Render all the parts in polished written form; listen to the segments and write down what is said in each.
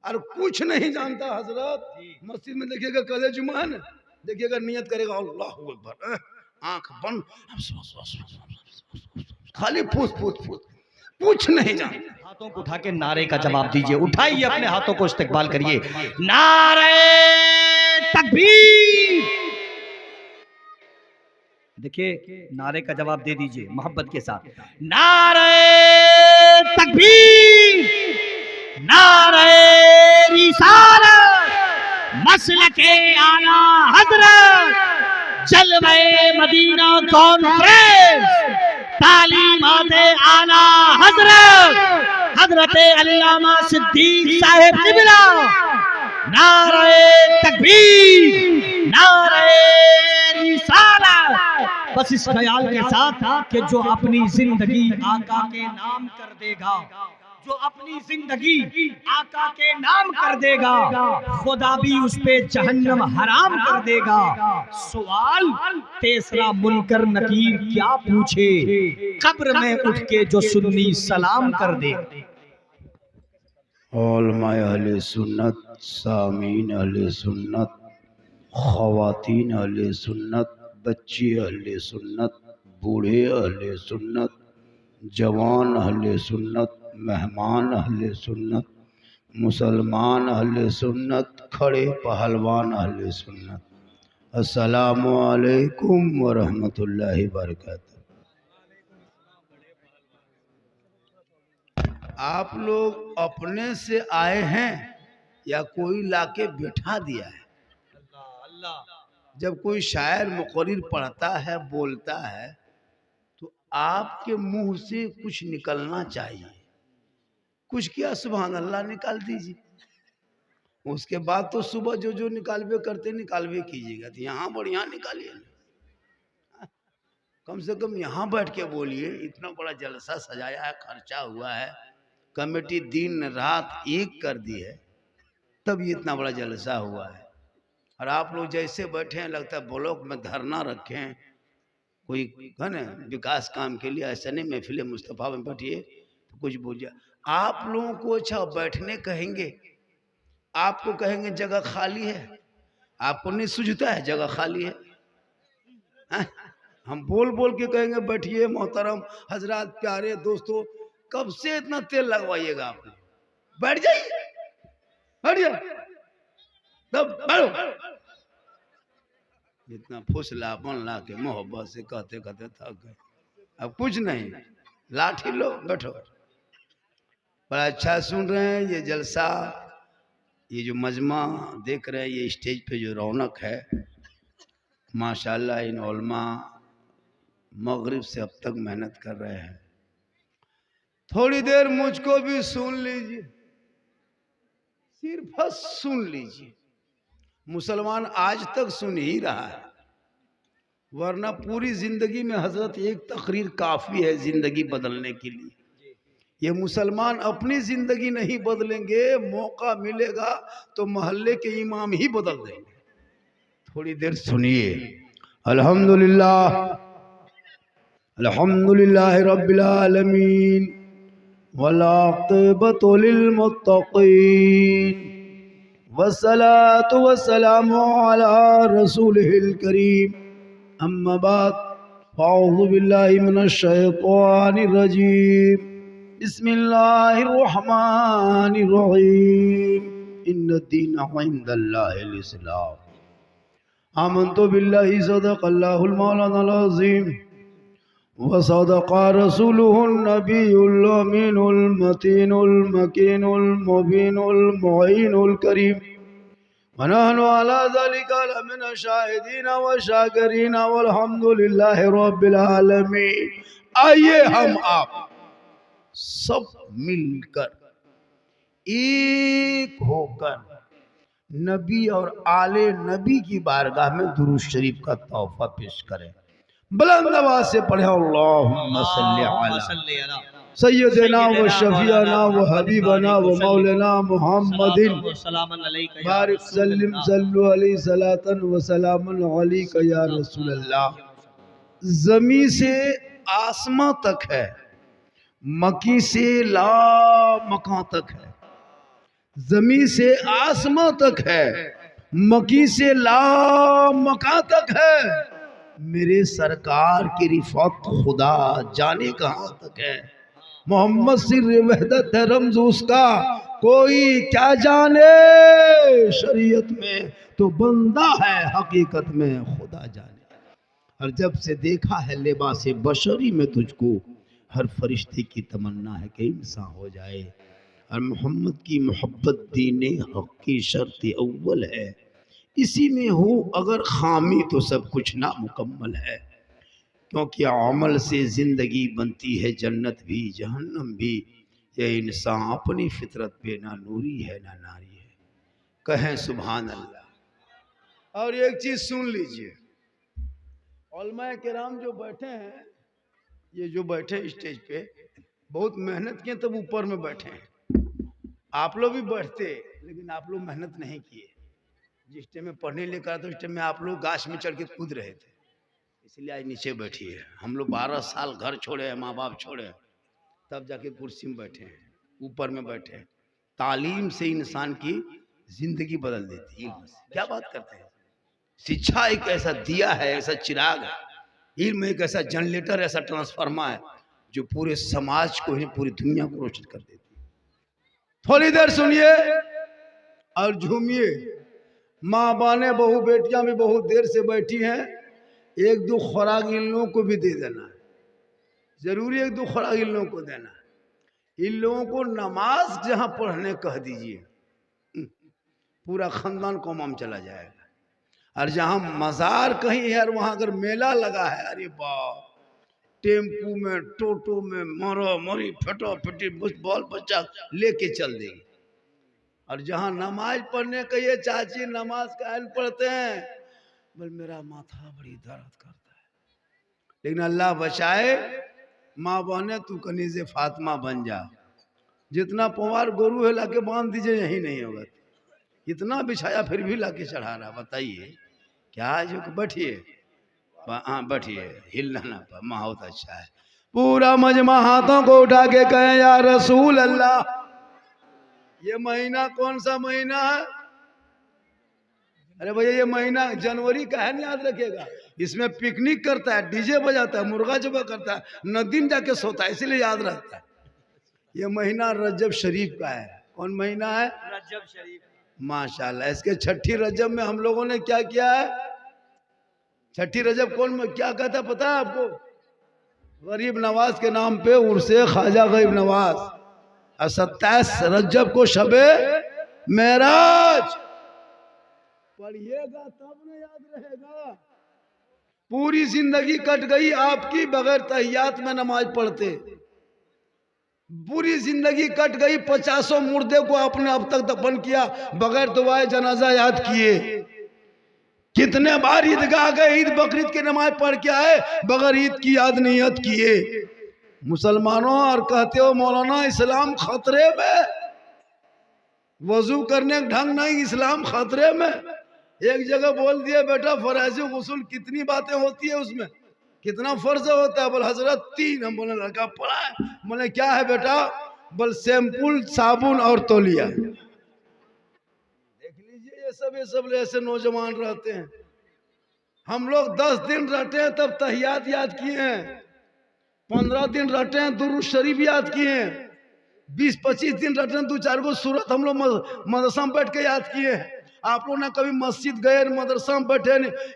और कुछ नहीं जानता हजरत। मस्जिद में देखिएगा कल जुमा है ना, देखिएगा नियत करेगा अल्लाह अकबर, आंख बंद, खाली फूस फूस फूस, कुछ नहीं जानता। हाथों को उठा के नारे का जवाब दीजिए, उठाइए अपने हाथों को इस्तेकबाल करिए, नारे तकबीर। देखिए नारे का जवाब दे दीजिए मोहब्बत के साथ, नारे तकबीर, नारे रिसालत, मसलके आला हजरत, जलवे मदीना कॉन्फ्रेंस, तालीमाते आला हजरत हजरत अल्लामा सिद्दीक साहिब किबला, नारे तकबीर, नारे रिसालत। बस इस ख्याल के साथ कि जो अपनी जिंदगी आका के नाम कर देगा, जो अपनी जिंदगी आका के नाम कर देगा, खुदा भी उस पे जहन्नम हराम कर देगा। सवाल तीसरा मुनकर नकीर क्या पूछे, कब्र में उठ के जो सुन्नी सलाम कर दे। उलमाए अहले सुन्नत, सामीन अहले सुन्नत, ख़वातीन अहले सुन्नत, बच्चे अहले सुन्नत, बूढ़े अहले सुन्नत, जवान अहले सुन्नत, मेहमान अहले सुन्नत, मुसलमान अहले सुन्नत, खड़े पहलवान अहले सुन्नत, अस्सलामु अलैकुम व रहमतुल्लाहि व बरकातहू। आप लोग अपने से आए हैं या कोई लाके बैठा दिया है? जब कोई शायर मुक़र्रिर पढ़ता है, बोलता है, तो आपके मुंह से कुछ निकलना चाहिए। कुछ किया सुभान अल्लाह निकाल दीजिए, उसके बाद तो सुबह जो जो निकालवे करते निकालवे कीजिएगा। तो यहाँ बढ़िया निकालिए, कम से कम यहाँ बैठ के बोलिए। इतना बड़ा जलसा सजाया है, खर्चा हुआ है, कमेटी दिन रात एक कर दी है, तब ये इतना बड़ा जलसा हुआ है। और आप लोग जैसे बैठे हैं लगता है ब्लॉक में धरना रखे हैं कोई है ना विकास काम के लिए। ऐसा नहीं, महफिल मुस्तफ़ा में बैठिए तो कुछ बोलिए। आप लोगों को अच्छा बैठने कहेंगे, आपको कहेंगे जगह खाली है, आपको नहीं सूझता है जगह खाली है, हम बोल बोल के कहेंगे बैठिए। मोहतरम हजरात, प्यारे दोस्तों, कब से इतना तेल लगवाइएगा आप? बैठ जाइए, बैठ जाइए, तब बैठो। इतना फुसलापन ला के मोहब्बत से कहते कहते थक गए। अब कुछ नहीं, लाठी लो, बैठो। बड़ा अच्छा सुन रहे हैं ये जलसा, ये जो मजमा देख रहे हैं, ये स्टेज पे जो रौनक है माशाल्लाह। इन उलमा मगरिब से अब तक मेहनत कर रहे हैं। थोड़ी देर मुझको भी सुन लीजिए, सिर्फ सुन लीजिए। मुसलमान आज तक सुन ही रहा है, वरना पूरी जिंदगी में हजरत एक तकरीर काफी है जिंदगी बदलने के लिए। ये मुसलमान अपनी जिंदगी नहीं बदलेंगे, मौका मिलेगा तो मोहल्ले के इमाम ही बदल देंगे। थोड़ी देर सुनिए। अल्हम्दुलिल्लाह, अल्हम्दुलिल्लाह रब्बिल आलमीन, वल आक़िबतु लिल मुत्तक़ीन, वस्सलातु वस्सलामु अला रसूलिहिल करीम, अम्मा बाद, अऊज़ु बिल्लाहि मिनश शैतानिर रजीम, बिस्मिल्लाहिर रहमानिर रहीम, इन्नद्दीन इंदल्लाहिल इस्लाम, आमन्तु बिल्लाहि सदक़ल्लाहुल मौलानाल अज़ीम व सदक़ा रसूलुहुन नबियुल अमीनुल मतीनुल मकीनुल मुबीनुल मुईनुल करीम, व नहनु अला ज़ालिका लमिन शाहिदीन व शाकिरीन वल्हम्दुलिल्लाहि रब्बिल आलमीन। आइए हम आप सब मिलकर एक होकर नबी और आले नबी की बारगाह में दुरूद शरीफ का तोहफा पेश करें। बुलंद आवाज से पढ़े अल्लाहुम्मा सल्ली अला सय्यदना व शफीअना व हबीबना व मौलाना मुहम्मदिन बारिक सल्लिम सल्लु अलैहि सलातन व सलामन अलैका या रसूल अल्लाह। जमी से आसमां तक है, मकी से ला मकां तक है, जमी से आसमां तक है, मकी से ला मका तक है। मेरे सरकार की रिफत खुदा जाने कहां तक है। मोहम्मद सिर वहदत है रमज उसका, कोई क्या जाने शरीयत में तो बंदा है, हकीकत में खुदा जाने। और जब से देखा है लिबासे बशरी में तुझको, हर फरिश्ते की तमन्ना है कि इंसान हो जाए। और मोहम्मद की मोहब्बत दीने हक की शर्त अव्वल है, इसी में हो अगर खामी तो सब कुछ नामुकम्मल है। क्योंकि अमल से ज़िंदगी बनती है जन्नत भी जहन्नम भी, ये इंसान अपनी फितरत पे ना नूरी है ना नारी है। कहें सुभान अल्लाह। और एक चीज़ सुन लीजिए, उलमाए किराम जो बैठे हैं, ये जो बैठे स्टेज पे बहुत मेहनत किए तब ऊपर में बैठे हैं। आप लोग भी बैठते, लेकिन आप लोग मेहनत नहीं किए। जिस टाइम में पढ़ने लेकर तो उस टाइम में आप लोग गाछ में चढ़ के कूद रहे थे, इसलिए आज नीचे बैठिए। हम लोग 12 साल घर छोड़े हैं, माँ बाप छोड़े हैं, तब जाके कुर्सी में बैठे हैं, ऊपर में बैठे हैं। तालीम से इंसान की जिंदगी बदल देती है। क्या बात करते हैं। शिक्षा एक ऐसा दिया है, ऐसा चिराग है। इल्म एक ऐसा जनरेटर, ऐसा ट्रांसफार्मर है जो पूरे समाज को ही, पूरी दुनिया को रोशन कर देती है। थोड़ी देर सुनिए और झूमिए। माँ बाने बहू बेटियां भी बहुत देर से बैठी हैं। एक दो खुराक इन लोगों को भी दे देना है, जरूरी एक दो खुराक इन लोगों को देना है। इन लोगों को नमाज जहां पढ़ने कह दीजिए, पूरा खानदान कौमाम चला जाएगा। और जहां मजार कहीं है और वहां अगर मेला लगा है, अरे बाप, टेम्पू में टोटो में मरो मरी फटो फटी बॉल बच्चा लेके चल देगी। और जहां नमाज पढ़ने कहिए चाची नमाज काहे पढ़ते हैं, बोल मेरा माथा बड़ी दर्द करता है। लेकिन अल्लाह बचाए, माँ बहने तू कनीज़े फातिमा बन जा। जितना पवार गोरू है लाके बांध दीजिए, यही नहीं होगा। इतना बिछाया फिर भी लाके चढ़ा रहा। बताइए क्या है जो। बैठिए, हाँ बैठिए, हिलना ना पर, बहुत अच्छा है। पूरा मजमा हाथों को उठा के कहें या रसूल अल्लाह। ये महीना कौन सा महीना है? अरे भैया ये महीना जनवरी का है, याद रखिएगा। इसमें पिकनिक करता है, डीजे बजाता है, मुर्गा जबा करता है, नदीम जाके सोता है, इसीलिए याद रहता है। ये महीना रजब शरीफ का है। कौन महीना है? रजब शरीफ। माशाल्लाह। इसके छठी रजब में हम लोगों ने क्या किया है? छठी रजब कौन क्या कहता पता है आपको? गरीब नवाज के नाम पे उर्से ख्वाजा गरीब नवाज। और 27 रजब को शबे मेराज पढ़िएगा तब न याद रहेगा। पूरी जिंदगी कट गई आपकी बगैर तहियात में नमाज पढ़ते। पूरी जिंदगी कट गई, 50 मुर्दे को आपने अब तक दफन किया बगैर दुआए जनाजा याद किए। कितने बार ईदगाह गए, ईद बकरीद की नमाज पढ़ के आए बगैर ईद की याद नियत किए। मुसलमानों, और कहते हो मौलाना इस्लाम खतरे में, वजू करने का ढंग नहीं, इस्लाम खतरे में। एक जगह बोल दिया बेटा फराज़ गुस्ल कितनी बातें होती है उसमें, कितना फर्ज होता है? बोल हजरत 3। हम बोले लड़का पढ़ा है। बोले क्या है बेटा? बोल शैम्पुल साबुन और तौलिया। देख लीजिए ये सब ऐसे नौजवान रहते हैं। हम लोग 10 दिन रहते हैं तब तहियात याद किए हैं, 15 दिन रहते हैं दुरूद शरीफ याद किए हैं, 20-25 दिन रहते हैं 2-4 गो सूरत हम लोग मदरसा में बैठ के याद किए हैं। आप लोग ना कभी मस्जिद गए, मदरसा में बैठे,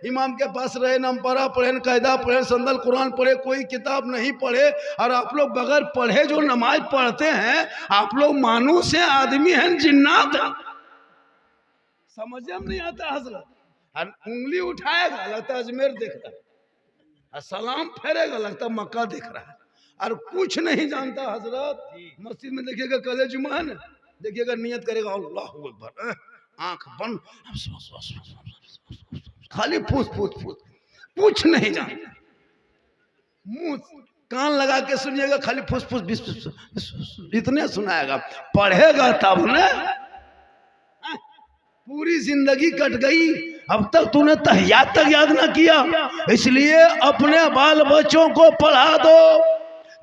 इमाम के पास रहे, नमपरा पढ़े, कायदा पढ़े, संदल कुरान पढ़े, कोई किताब नहीं पढ़े। और आप लोग बगैर पढ़े जो नमाज पढ़ते हैं, आप लोग मानूस हैं, आदमी हैं, जिन्नात हैं। समझ में नहीं आता हजरत। और उंगली उठाएगा लगता है अजमेर देख रहा है, और सलाम फेरेगा लगता है मक्का देख रहा है, और कुछ नहीं जानता हजरत। मस्जिद में देखिएगा कल जुमा है ना, देखिएगा नियत करेगा अल्लाहू अकबर, आंख बंद, खाली फूस फूस फूस, कुछ नहीं जानता। मुंह कान लगा के सुनिएगा, खाली फूस फूस इतने सुनाएगा। पढ़ेगा तब न। पूरी जिंदगी कट गई, अब तक तूने तहियात तक याद ना किया। इसलिए अपने बाल बच्चों को पढ़ा दो।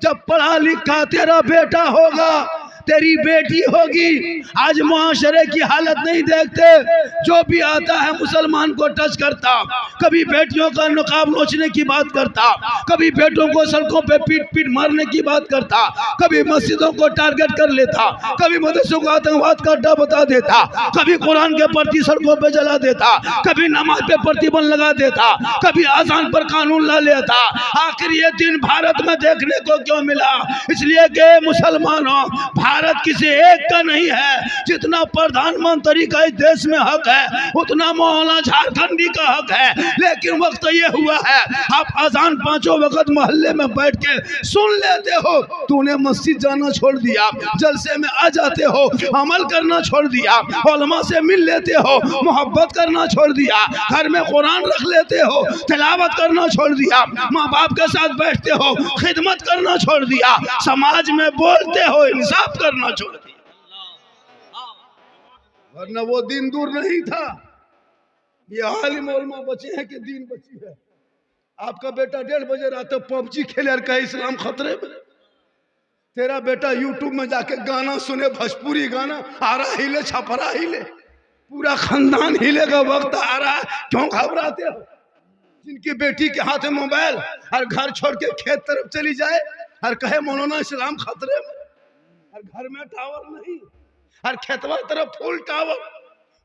जब पढ़ा लिखा तेरा बेटा होगा तेरी बेटी होगी। आज मुआशरे की हालत नहीं देखते, जो भी आता है मुसलमान को टच करता, कभी बेटियों का नकाब नोचने की बात करता, कभी बेटों को सड़कों पे पीट पीट मारने की बात करता, कभी मस्जिदों को टारगेट कर लेता, कभी मदरसों को आतंकवाद का अड्डा बता देता, कभी कुरान के प्रति सड़कों पे जला देता, कभी नमाज पे प्रतिबंध लगा देता, कभी आजान पर कानून ला लेता। आखिर ये दिन भारत में देखने को क्यों मिला? इसलिए कि मुसलमानों, भारत किसी एक का नहीं है। जितना प्रधानमंत्री का इस देश में हक है, उतना मौलाना झारखंडी का हक है। लेकिन वक्त ये हुआ है, आप अजान पांचों वक्त मोहल्ले में बैठ के सुन लेते हो, तूने मस्जिद जाना छोड़ दिया, जलसे में आ जाते हो, अमल करना छोड़ दिया, उलमा से मिल लेते हो, मोहब्बत करना छोड़ दिया, घर में कुरान रख लेते हो, तिलावत करना छोड़ दिया, माँ बाप के साथ बैठते हो, खिदमत करना छोड़ दिया, समाज में बोलते हो, इंसाफ करना छोड़ दिया। वरना वो दिन दूर नहीं था। ये आलिम उलमा बचे हैं कि दीन बची है। आपका बेटा 1:30 बजे रात को पबजी खेले और कहे इस्लाम खतरे में। तेरा बेटा यूट्यूब में जाके गाना सुने, भोजपुरी गाना, आरा हिले छपरा हिले, पूरा खानदान हिले का वक्त आ रहा है। क्यों घबराते हो? जिनकी बेटी के हाथ में मोबाइल और घर छोड़ के खेत तरफ चली जाए और कहे मौलाना इस्लाम खतरे में, और घर में टावर नहीं, और खेतवा तरफ फुल टावर,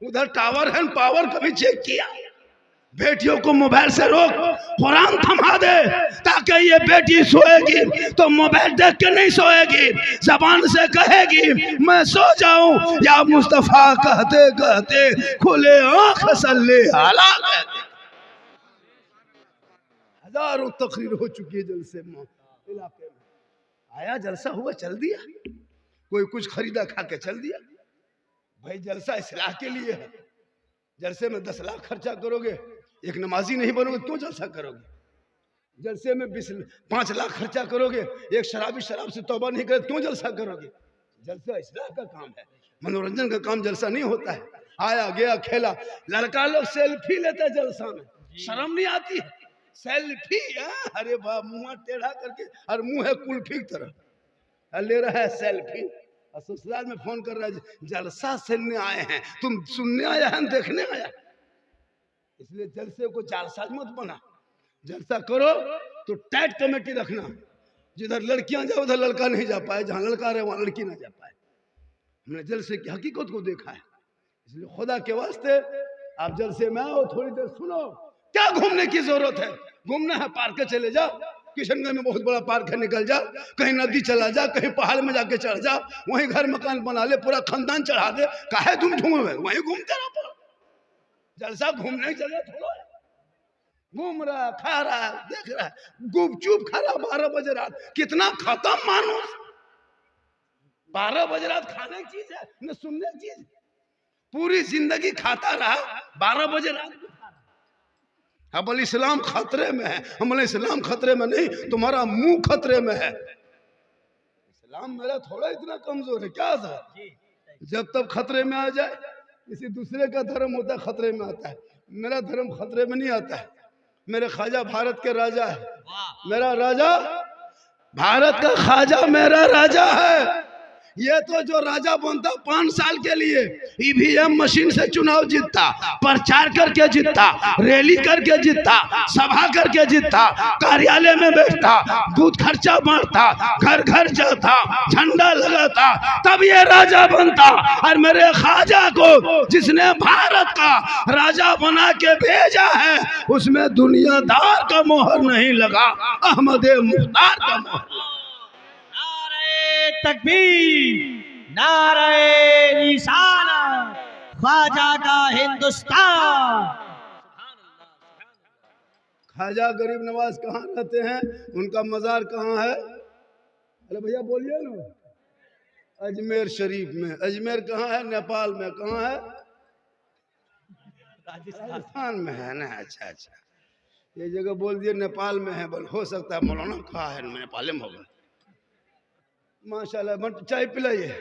उधर टावर है पावर कभी चेक किया? बेटियों को मोबाइल से रोक, कुरान थमा दे, ताकि ये बेटी सोएगी तो मोबाइल देख के नहीं सोएगी, जबान से कहेगी मैं सो जाऊं, या मुस्तफा कहते कहते खुले आंख सल्ले आला कहते। हजारों तकरीर हो चुकी है जलसे में, इलाके में आया जलसा हुआ चल दिया, कोई कुछ खरीदा खा के चल दिया। भाई जलसा इस्लाह के लिए है। जलसे में 10 लाख खर्चा करोगे, एक नमाजी नहीं बनोगे, क्यों जलसा करोगे? जलसे में 5 लाख खर्चा करोगे, एक शराबी शराब से तौबा नहीं करे, क्यों जलसा करोगे? जलसा इस्लाह का काम है, मनोरंजन का काम जलसा नहीं होता है। आया गया खेला, लड़का लोग सेल्फी लेते जलसा में, शर्म नहीं आती है? सेल्फी, अरे बाप, मुंह टेढ़ा करके, और मुंह है कुल्फी की तरह, ले रहा है सेल्फी, और ससुराल में फोन कर रहा है जलसा सुनने आए हैं। तुम सुनने आया है, देखने आया? इसलिए जलसे को जालसाज मत बना। जलसा करो तो टाइट कमेटी रखना, जिधर लड़कियां जाए उधर लड़का नहीं जा पाए, जहां लड़का रहे वहां लड़की ना जा पाए। हमने जलसे की हकीकत को देखा है। इसलिए खुदा के वास्ते आप जलसे में आओ, थोड़ी देर सुनो। क्या घूमने की जरूरत है? घूमना है पार्क चले जाओ, किशनगंज में बहुत बड़ा पार्क है, निकल जा, कहीं नदी चला जा, कहीं पहाड़ में जाके चढ़ जा, वहीं घर मकान बना ले, पूरा खानदान चढ़ा दे। काहे तुम घूमे? वहीं घूमते रहो। जलसा घूमने की जगह थोड़ा है। घूम रहा, खा रहा, देख रहा, गुपचुप खा रहा 12 बजे रात। कितना खत्म मानुस! 12 बजे रात खाने की चीज है न सुनने की चीज। पूरी जिंदगी खाता रहा, 12 बजे रात को खा रहा। अब इस्लाम खतरे में है। हम इस्लाम खतरे में नहीं, तुम्हारा मुंह खतरे में है। इस्लाम मेरा थोड़ा इतना कमजोर है क्या सर? जब तक खतरे में आ जाए, किसी दूसरे का धर्म होता है खतरे में आता है, मेरा धर्म खतरे में नहीं आता है। मेरे ख्वाजा भारत के राजा है, मेरा राजा भारत का ख्वाजा मेरा राजा है। ये तो जो राजा बनता 5 साल के लिए ईवीएम मशीन से चुनाव जीतता, प्रचार करके जीतता, रैली करके जीतता, सभा करके जीतता, कार्यालय में बैठता, दूध खर्चा बांटता, घर घर जाता, झंडा लगाता, तब ये राजा बनता। और मेरे ख्वाजा को जिसने भारत का राजा बना के भेजा है, उसमें दुनियादार का मोहर नहीं लगा, अहमद मुख्तार का मोहर। तकबीर, नारे रिसालत, ख्वाजा का हिंदुस्तान। ख्वाजा गरीब नवाज कहाँ रहते हैं? उनका मजार कहाँ है? अरे भैया बोलिए ना। अजमेर शरीफ में। अजमेर कहाँ है? नेपाल में। कहाँ है? राजस्थान में है ना। अच्छा अच्छा, ये जगह बोल दिए नेपाल में है। बोल हो सकता है मौलाना कहाँ है, नेपाल में होगा। माशाल्लाह। चाय पिलाइए,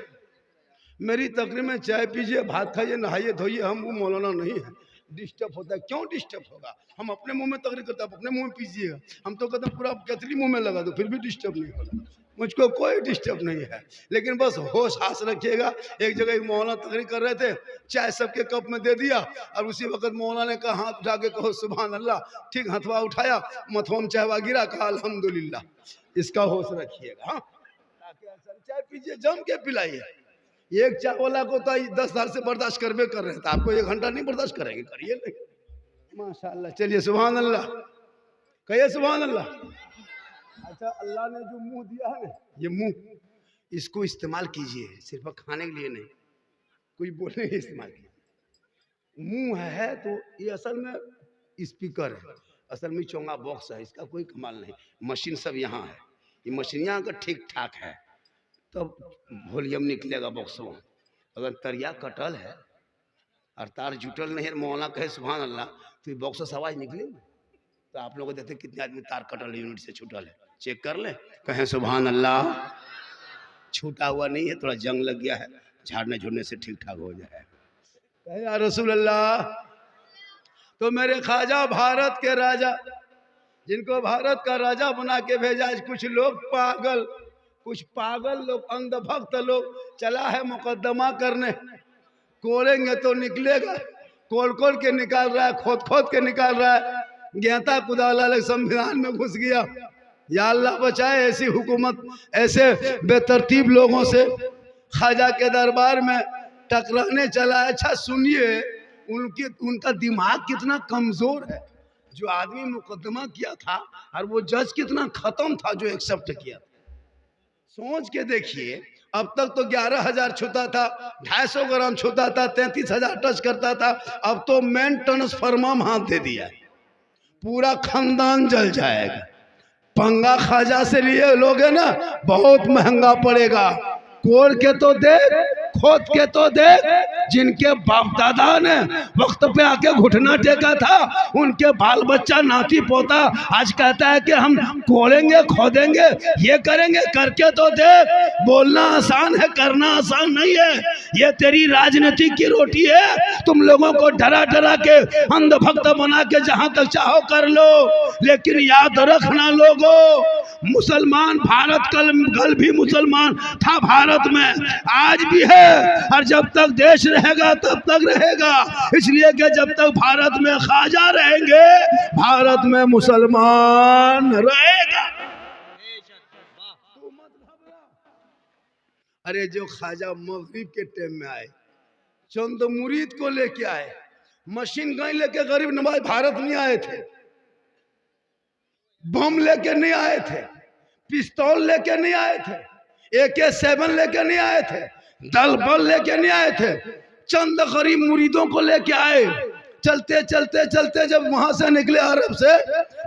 मेरी तकरीर में चाय पीजिए, भात खाइए, नहाइए धोइए। हम वो मौलाना नहीं है, डिस्टर्ब होता है। क्यों डिस्टर्ब होगा? हम अपने मुंह में तकरीर करते हैं, अपने मुंह में पीजिएगा। हम तो कहते हैं पूरा कतरी मुंह में लगा दो, फिर भी डिस्टर्ब नहीं होगा। मुझको कोई डिस्टर्ब नहीं है, लेकिन बस होश हास रखिएगा। एक जगह एक मौलाना तकरीर कर रहे थे, चाय सबके कप में दे दिया और उसी वक्त मौलाना ने कहा हाथ उठा के कहो सुभान अल्लाह, ठीक हथवा उठाया, मथवा में चायवा गिरा, कहा अल्हम्दुलिल्लाह। इसका होश रखिएगा। हाँ, चाय पीजिए, जम के पिलाइए। एक चाय वाला को तो 10 साल से बर्दाश्त करबे कर रहे हैं, तो आपको 1 घंटा नहीं बर्दाश्त करेंगे, करिए नहीं। माशाअल्लाह, चलिए सुभान अल्लाह, कहिए सुभान अल्लाह। अच्छा, अल्लाह ने जो मुंह दिया है ना, ये मुंह, इसको इस्तेमाल कीजिए, सिर्फ खाने के लिए नहीं, कुछ बोलने के इस्तेमाल कीजिए। मुंह है तो ये असल में स्पीकर है, असल में चोंगा बॉक्स है, इसका कोई कमाल नहीं। मशीन सब यहाँ है, ये मशीनियाँ अगर ठीक ठाक है तब वॉल्यूम निकलेगा बॉक्स में। अगर तरिया कटल है और तार जुटल नहीं है, मौलाना कहे सुभान अल्लाह, तो ये बॉक्स से आवाज निकलेगी। तो आप लोग देखते कितने आदमी तार कटल यूनिट से छूटल है, चेक कर ले, कहें सुभान अल्लाह। छूटा हुआ नहीं है, थोड़ा जंग लग गया है, झाड़ने झुड़ने से ठीक ठाक हो जाए, कहे या रसूल अल्लाह। तो मेरे ख्वाजा भारत के राजा, जिनको भारत का राजा बना के भेजा, कुछ लोग पागल, कुछ पागल लोग, अंधभक्त लोग, चला है मुकदमा करने। कोड़ेंगे तो निकलेगा, खोल खोल के निकाल रहा है, खोद खोद के निकाल रहा है, ज्ञाता कुदाला संविधान में घुस गया। या अल्लाह बचाए ऐसी हुकूमत, ऐसे बेतरतीब लोगों से ख्वाजा के दरबार में टकराने चला। अच्छा सुनिए, उनका दिमाग कितना कमजोर है। जो आदमी मुकदमा किया था और वो जज कितना खत्म था जो एक्सेप्ट किया था। सोच के देखिए, अब तक तो 11,000 छूता था, 250 ग्राम छूता था, 33,000 टच करता था, अब तो मेन ट्रांसफार्मर हाथ दे दिया, पूरा खानदान जल जाएगा। पंगा ख्वाजा से लिए लोगे ना, बहुत महंगा पड़ेगा। कोड़ के तो देख, खोद के तो देख, जिनके बाप दादा ने वक्त पे आके घुटना टेका था, उनके बाल बच्चा नाती पोता आज कहता है कि हम कोड़ेंगे खोदेंगे ये करेंगे, करके तो देख। बोलना आसान है, करना आसान नहीं है। ये तेरी राजनीति की रोटी है, तुम लोगों को डरा डरा के अंधभक्त बना के जहां तक चाहो कर लो, लेकिन याद रखना लोगों, मुसलमान भारत कल भी मुसलमान था भारत में, आज भी है, और जब तक देश रहेगा तब तक रहेगा। इसलिए कि जब तक भारत में ख्वाजा रहेंगे, भारत में मुसलमान रहेगा। अरे जो ख्वाजा मगरिब के टाइम में आए, चंद मुरीद को लेके आए, मशीन गन लेके गरीब नवाज भारत नहीं आए थे, बम लेके नहीं आए थे, पिस्तौल लेके नहीं आए थे, AK-7 लेके नहीं आए थे, दल बल लेके नहीं आए थे, चंद गरीब मुरीदों को लेके आए। चलते चलते चलते जब वहां से निकले अरब से,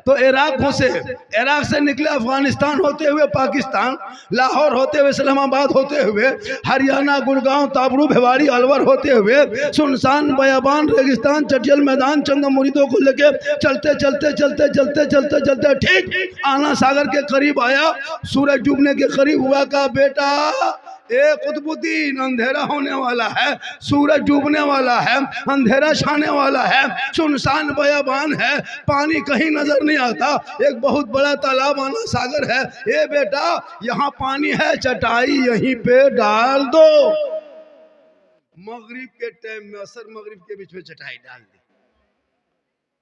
तो इराक घुसे, इराक से निकले अफगानिस्तान होते हुए पाकिस्तान, लाहौर होते हुए इस्लामाबाद होते हुए हरियाणा, गुड़गांव, ताबरू, भिवाड़ी, अलवर होते हुए सुनसान बयाबान रेगिस्तान चटियल मैदान, चंद मुरीदों को लेके चलते चलते चलते चलते चलते चलते ठीक आना सागर के करीब आया। सूरज डूबने के करीब हुआ, का बेटा ए कुतुबुद्दीन, अंधेरा होने वाला है, सूरज डूबने वाला है, अंधेरा छाने वाला है, सुनसान बयाबान है, पानी कहीं नजर नहीं आता, एक बहुत बड़ा तालाब आना सागर है। ए बेटा, यहाँ पानी है, चटाई यहीं पे डाल दो। मगरिब के टाइम में, असर मगरिब के बीच में चटाई डाल दी।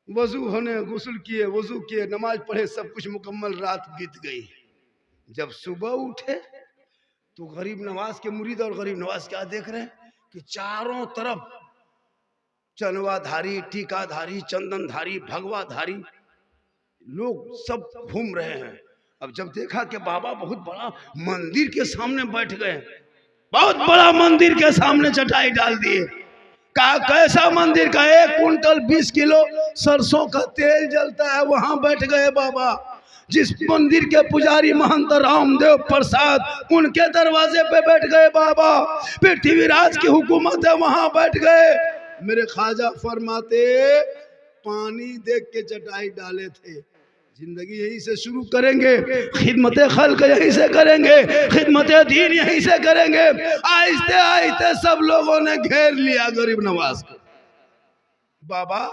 वजू होने, गुस्ल किए, वजू किए, नमाज पढ़े, सब कुछ मुकम्मल, रात बीत गई। जब सुबह उठे तो गरीब नवाज के मुरीद और गरीब नवाज क्या देख रहे हैं कि चारों तरफ चनवाधारी, टीकाधारी, चंदनधारी, भगवाधारी लोग सब घूम रहे हैं। अब जब देखा कि बाबा बहुत बड़ा मंदिर के सामने बैठ गए, बहुत बड़ा मंदिर के सामने चटाई डाल दिए। कहा कैसा मंदिर का, 1 कुंटल 20 किलो सरसों का तेल जलता है, वहां बैठ गए बाबा। जिस मंदिर के पुजारी महंत रामदेव प्रसाद, उनके दरवाजे पे बैठ गए बाबा। पृथ्वीराज की हुकूमत है, वहां बैठ गए। मेरे ख्वाजा फरमाते, पानी देख के चटाई डाले थे। जिंदगी यहीं से शुरू करेंगे, खिदमत खल्क यहीं से करेंगे, खिदमत दीन यहीं से करेंगे। आहिस्ते आहिस्ते सब लोगों ने घेर लिया गरीब नवाज को। बाबा,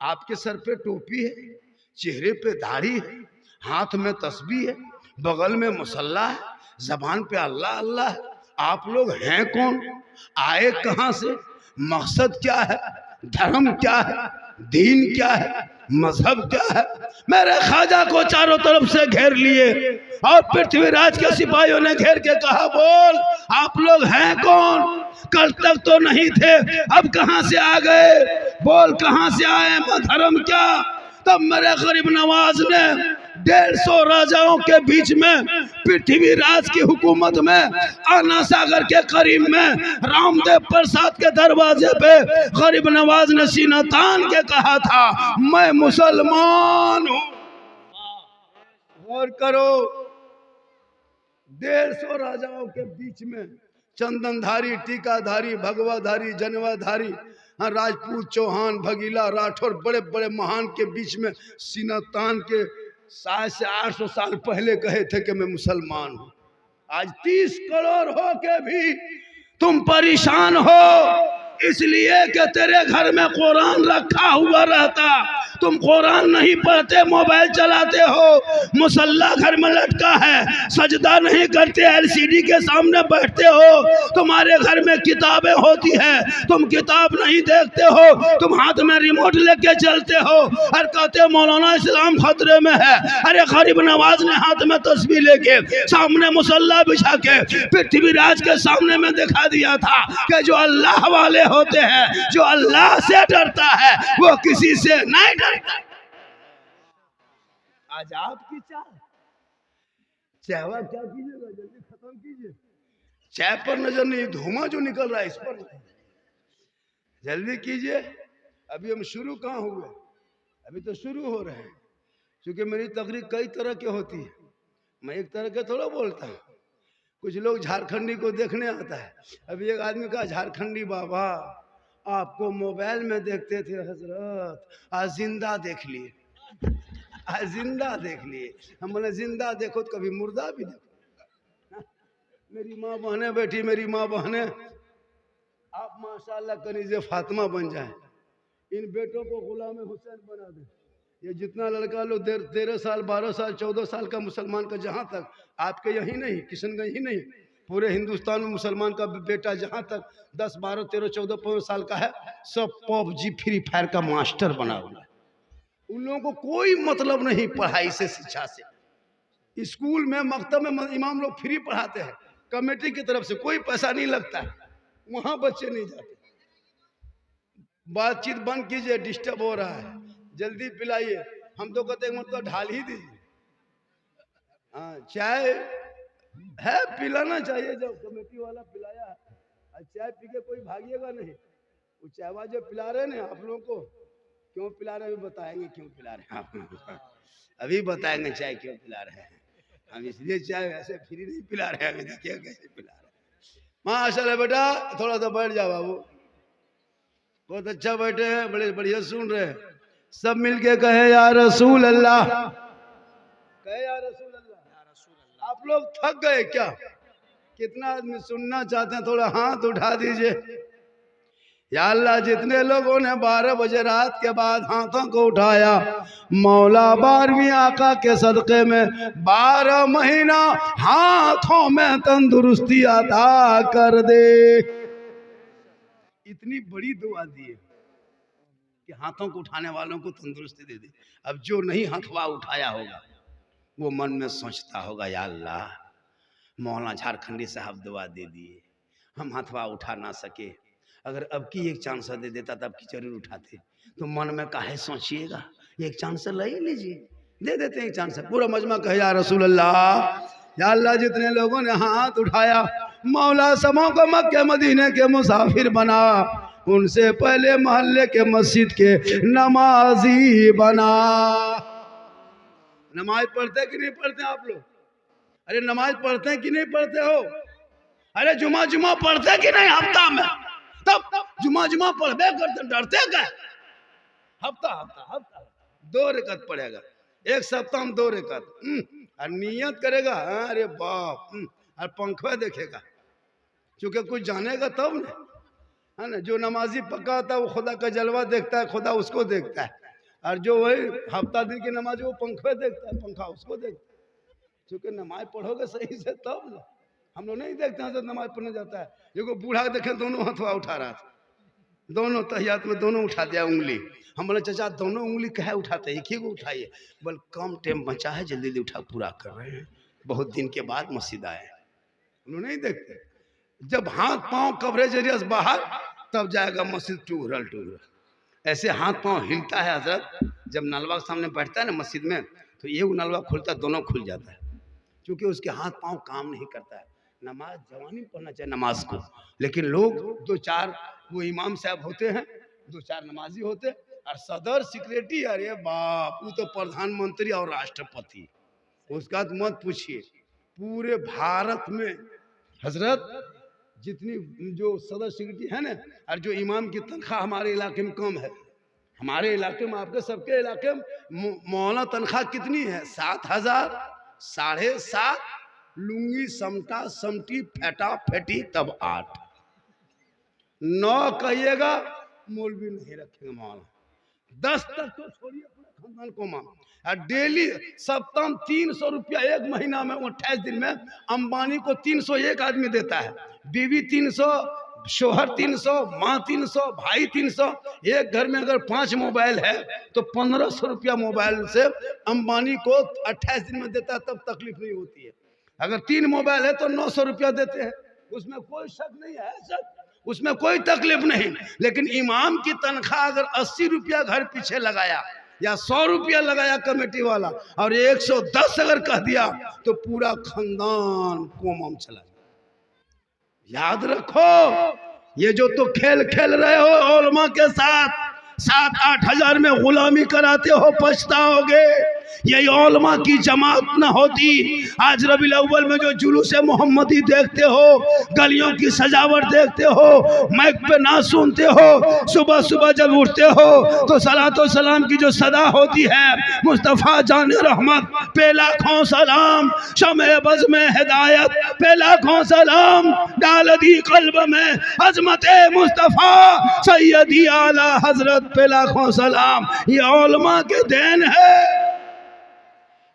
आपके सर पे टोपी है, चेहरे पे दाढ़ी है, हाथ में तस्बीह है, बगल में मुसल्ला है, जबान पे अल्लाह अल्लाह है। आप लोग हैं कौन, आए कहां से, मकसद क्या है, धर्म क्या है, दीन क्या है, मजहब क्या है। मेरे ख्वाजा को चारों तरफ से घेर लिए और पृथ्वीराज के सिपाहियों ने घेर के कहा, बोल आप लोग हैं कौन, कल तक तो नहीं थे, अब कहां से आ गए, बोल कहां से आए, धर्म क्या। तब मेरे गरीब नवाज ने 150 राजाओं के बीच में, पृथ्वीराज की हुकूमत में, आना सागर के करीब में, रामदेव प्रसाद के दरवाजे पे गरीब नवाज ने सीना तान के कहा था, मैं मुसलमान हूं। गौर करो, 150 राजाओं के बीच में चंदनधारी, टीकाधारी, भगवाधारी, जनवाधारी, राजपूत, चौहान, भगीला, राठौर, बड़े बड़े महान के बीच में सीना तान के 700 से 800 साल पहले कहे थे कि मैं मुसलमान हूं। आज 30 करोड़ हो के भी तुम परेशान हो, इसलिए कि तेरे घर में कुरान रखा हुआ रहता, तुम कुरान नहीं पढ़ते, मोबाइल चलाते हो, मुसल्ला घर में लटका है, सजदा नहीं करते, एलसीडी के सामने बैठते हो, तुम्हारे घर में किताबें होती है, तुम किताब नहीं देखते हो, तुम हाथ में रिमोट लेके चलते हो और कहते हो मौलाना इस्लाम खतरे में है। अरे गरीब नवाज ने हाथ में तस्बीह लेके सामने मुसल्ला बिछा के पृथ्वीराज के सामने में दिखा दिया था कि जो अल्लाह वाले होते हैं, जो अल्लाह से डरता है, वो किसी से नहीं डरता। आज आपकी चाहवा क्या कीजिएगा, जल्दी खत्म कीजिए। चाय पर नजर नहीं, धुआं जो निकल रहा है इस पर नहीं, जल्दी कीजिए। अभी हम शुरू कहाँ हुए, अभी तो शुरू हो रहे हैं। क्योंकि मेरी तकरीर कई तरह की होती है, मैं एक तरह के थोड़ा बोलता हूँ। कुछ लोग झारखंडी को देखने आता है। अभी एक आदमी कहा, झारखंडी बाबा आपको मोबाइल में देखते थे हजरत, आज जिंदा देख लिए, आज जिंदा देख लिए। हम बोले जिंदा देखो तो कभी मुर्दा भी देखो। मेरी माँ बहने बैठी, मेरी माँ बहने, आप माशाल्लाह कनीज़े फातिमा बन जाए, इन बेटों को गुलाम हुसैन बना दे। ये जितना लड़का लोग 13 साल, 12 साल, 14 साल का मुसलमान का, जहाँ तक आपके यही नहीं, किशनगंज ही नहीं, पूरे हिंदुस्तान में मुसलमान का बेटा जहाँ तक 10, 12, 13, 14, 15 साल का है, सब पबजी, फ्री फायर का मास्टर बना हुआ है। उन लोगों को कोई मतलब नहीं पढ़ाई से, शिक्षा से। स्कूल में, मकतब में इमाम लोग फ्री पढ़ाते हैं, कमेटी की तरफ से कोई पैसा नहीं लगता है, वहां बच्चे नहीं जाते। बातचीत बंद कीजिए, डिस्टर्ब हो रहा है, जल्दी पिलाइए। हम तो कहते हैं मतलब ढाल ही दीजिए। हाँ, चाय है, पिलाना चाहिए, जब कमेटी वाला पिलाया है, चाय पी के कोई भागिएगा नहीं। वो चायवा जो पिला रहे हैं आप लोगों को, क्यों पिला रहे हैं, बताएंगे क्यों पिला रहे हैं आप लोगों को, अभी बताएंगे चाय क्यों पिला रहे हैं। हम इसलिए चाय ऐसे फ्री नहीं पिला रहे हैं, अभी देखिए कैसे पिला रहे हैं। माशाल्लाह बेटा, थोड़ा सा बैठ जाओ बाबू, बहुत अच्छा बैठे हैं, बड़े बढ़िया सुन रहे हैं। सब मिलके कहे या रसूल अल्लाह, कहे या रसूल अल्लाह। आप लोग थक गए क्या? कितना आदमी सुनना चाहते हैं, थोड़ा हाथ उठा दीजिए। या अल्लाह, जितने लोगों ने 12 बजे रात के बाद हाथों को उठाया, मौला 12वीं आका के सदक़े में 12 महीना हाथों में तंदुरुस्ती अता कर दे। इतनी बड़ी दुआ दी है कि हाथों को उठाने वालों को तंदुरुस्ती दे दे। अब जो नहीं हथवा उठाया होगा वो मन में सोचता होगा, या अल्लाह, मौलाना झारखंडी साहब दुआ दे दिए, हम हथवा उठा ना सके, अगर अब की एक चांस दे देता तब की जरूर उठाते। तो मन में काहे सोचिएगा, एक चांस ले ही लीजिए, दे देते हैं एक चांस। पूरा मजमा कहे या रसूल अल्लाह, या अल्लाह, जितने लोगों ने हाथ उठाया, मौला समों को मक्के मदीने के मुसाफिर बना, उनसे पहले मोहल्ले के मस्जिद के नमाजी बना। नमाज पढ़ते कि नहीं पढ़ते आप लोग? अरे नमाज पढ़ते हैं कि नहीं पढ़ते हो? अरे जुमा जुमा पढ़ते कि नहीं हफ्ता में? तब जुमा पढ़बे करते, डरते क्या? हफ्ता हफ्ता हफ्ता 2 रकात पढ़ेगा, एक सप्ताह में 2 रकात, और नियत करेगा, अरे बाप, और पंखा देखेगा, क्योंकि कुछ जानेगा तब न, है ना। जो नमाजी पक्का होता है वो खुदा का जलवा देखता है, खुदा उसको देखता है, और जो वही हफ्ता दिन की नमाज वो पंखा देखता है, पंखा उसको देखता है। क्योंकि नमाज पढ़ोगे सही से तब ना। हम लोग नहीं देखते हैं जब नमाज पढ़ने जाता है, एगो बूढ़ा देखे दोनों हथवा उठा रहा था, दोनों तहियात में दोनों उठा दिया उंगली। हम बोले चाचा दोनों उंगली कहे उठाते हैं, एक ही को उठाइए। बोल कम टाइम बचा है, जल्दी जल्दी उठा पूरा कर रहे हैं, बहुत दिन के बाद मस्जिद आए। हम लोग नहीं देखते, जब हाथ पांव कवरेज एरिया से बाहर तब जाएगा मस्जिद टूरल टूरल। ऐसे हाथ पांव हिलता है हजरत, जब नलवा के सामने बैठता है ना मस्जिद में, तो ये नलवा खुलता है, दोनों खुल जाता है, क्योंकि उसके हाथ पांव काम नहीं करता है। नमाज जवानी में पढ़ना चाहिए नमाज को, लेकिन लोग दो चार वो इमाम साहब होते हैं, दो चार नमाजी होते, और सदर सेक्रेटरी, अरे बाप वो तो प्रधानमंत्री और राष्ट्रपति, उसका तो मत पूछिए। पूरे भारत में हजरत जितनी जो सदर सेक्रेटरी है ना, और जो इमाम की तनख्वाह हमारे इलाके में कम है। हमारे इलाके में, आपके सबके इलाके में मौलाना तनख्वाह कितनी है? 7,000, 7,500, लुंगी समटा समटी फेटा फेटी तब 8, 9 कहिएगा मौलवी नहीं रखेंगे मौलाना, 10 तक तो छोड़िए पूरे खानदान को मां। और डेली सप्ताह 300 रुपया एक महीना में 28 दिन में अंबानी को 301 आदमी देता है, बीवी 300, शोहर 300, माँ 300, भाई 300। एक घर में अगर 5 मोबाइल है तो 1500 रुपया मोबाइल से अंबानी को 28 दिन में देता है, तब तकलीफ नहीं होती है। अगर 3 मोबाइल है तो 900 रुपया देते हैं, उसमें कोई शक नहीं है सर, उसमें कोई तकलीफ नहीं। लेकिन इमाम की तनख्वाह अगर 80 रुपया घर पीछे लगाया या 100 रुपया लगाया कमेटी वाला, और 110 अगर कह दिया तो पूरा खानदान कोमम चला। याद रखो, ये जो तो खेल खेल रहे हो उलमा के साथ, 7-8 हजार में गुलामी कराते हो, पछताओगे। ये उलमा की जमात न होती, आज रबीउल अव्वल में जो जुलूस मोहम्मदी देखते हो, गलियों की सजावट देखते हो, माइक पे ना सुनते हो, सुबह सुबह जब उठते हो तो सलातो सलाम की जो सदा होती है, मुस्तफ़ा जान रहमत पे लाखों सलाम, शमे बज़ में हिदायत पे लाखों सलाम, डाल दी कल्ब में अज़मत मुस्तफ़ा सैयदी आला हजरत पे लाखों सलाम। ये उलमा के देन है।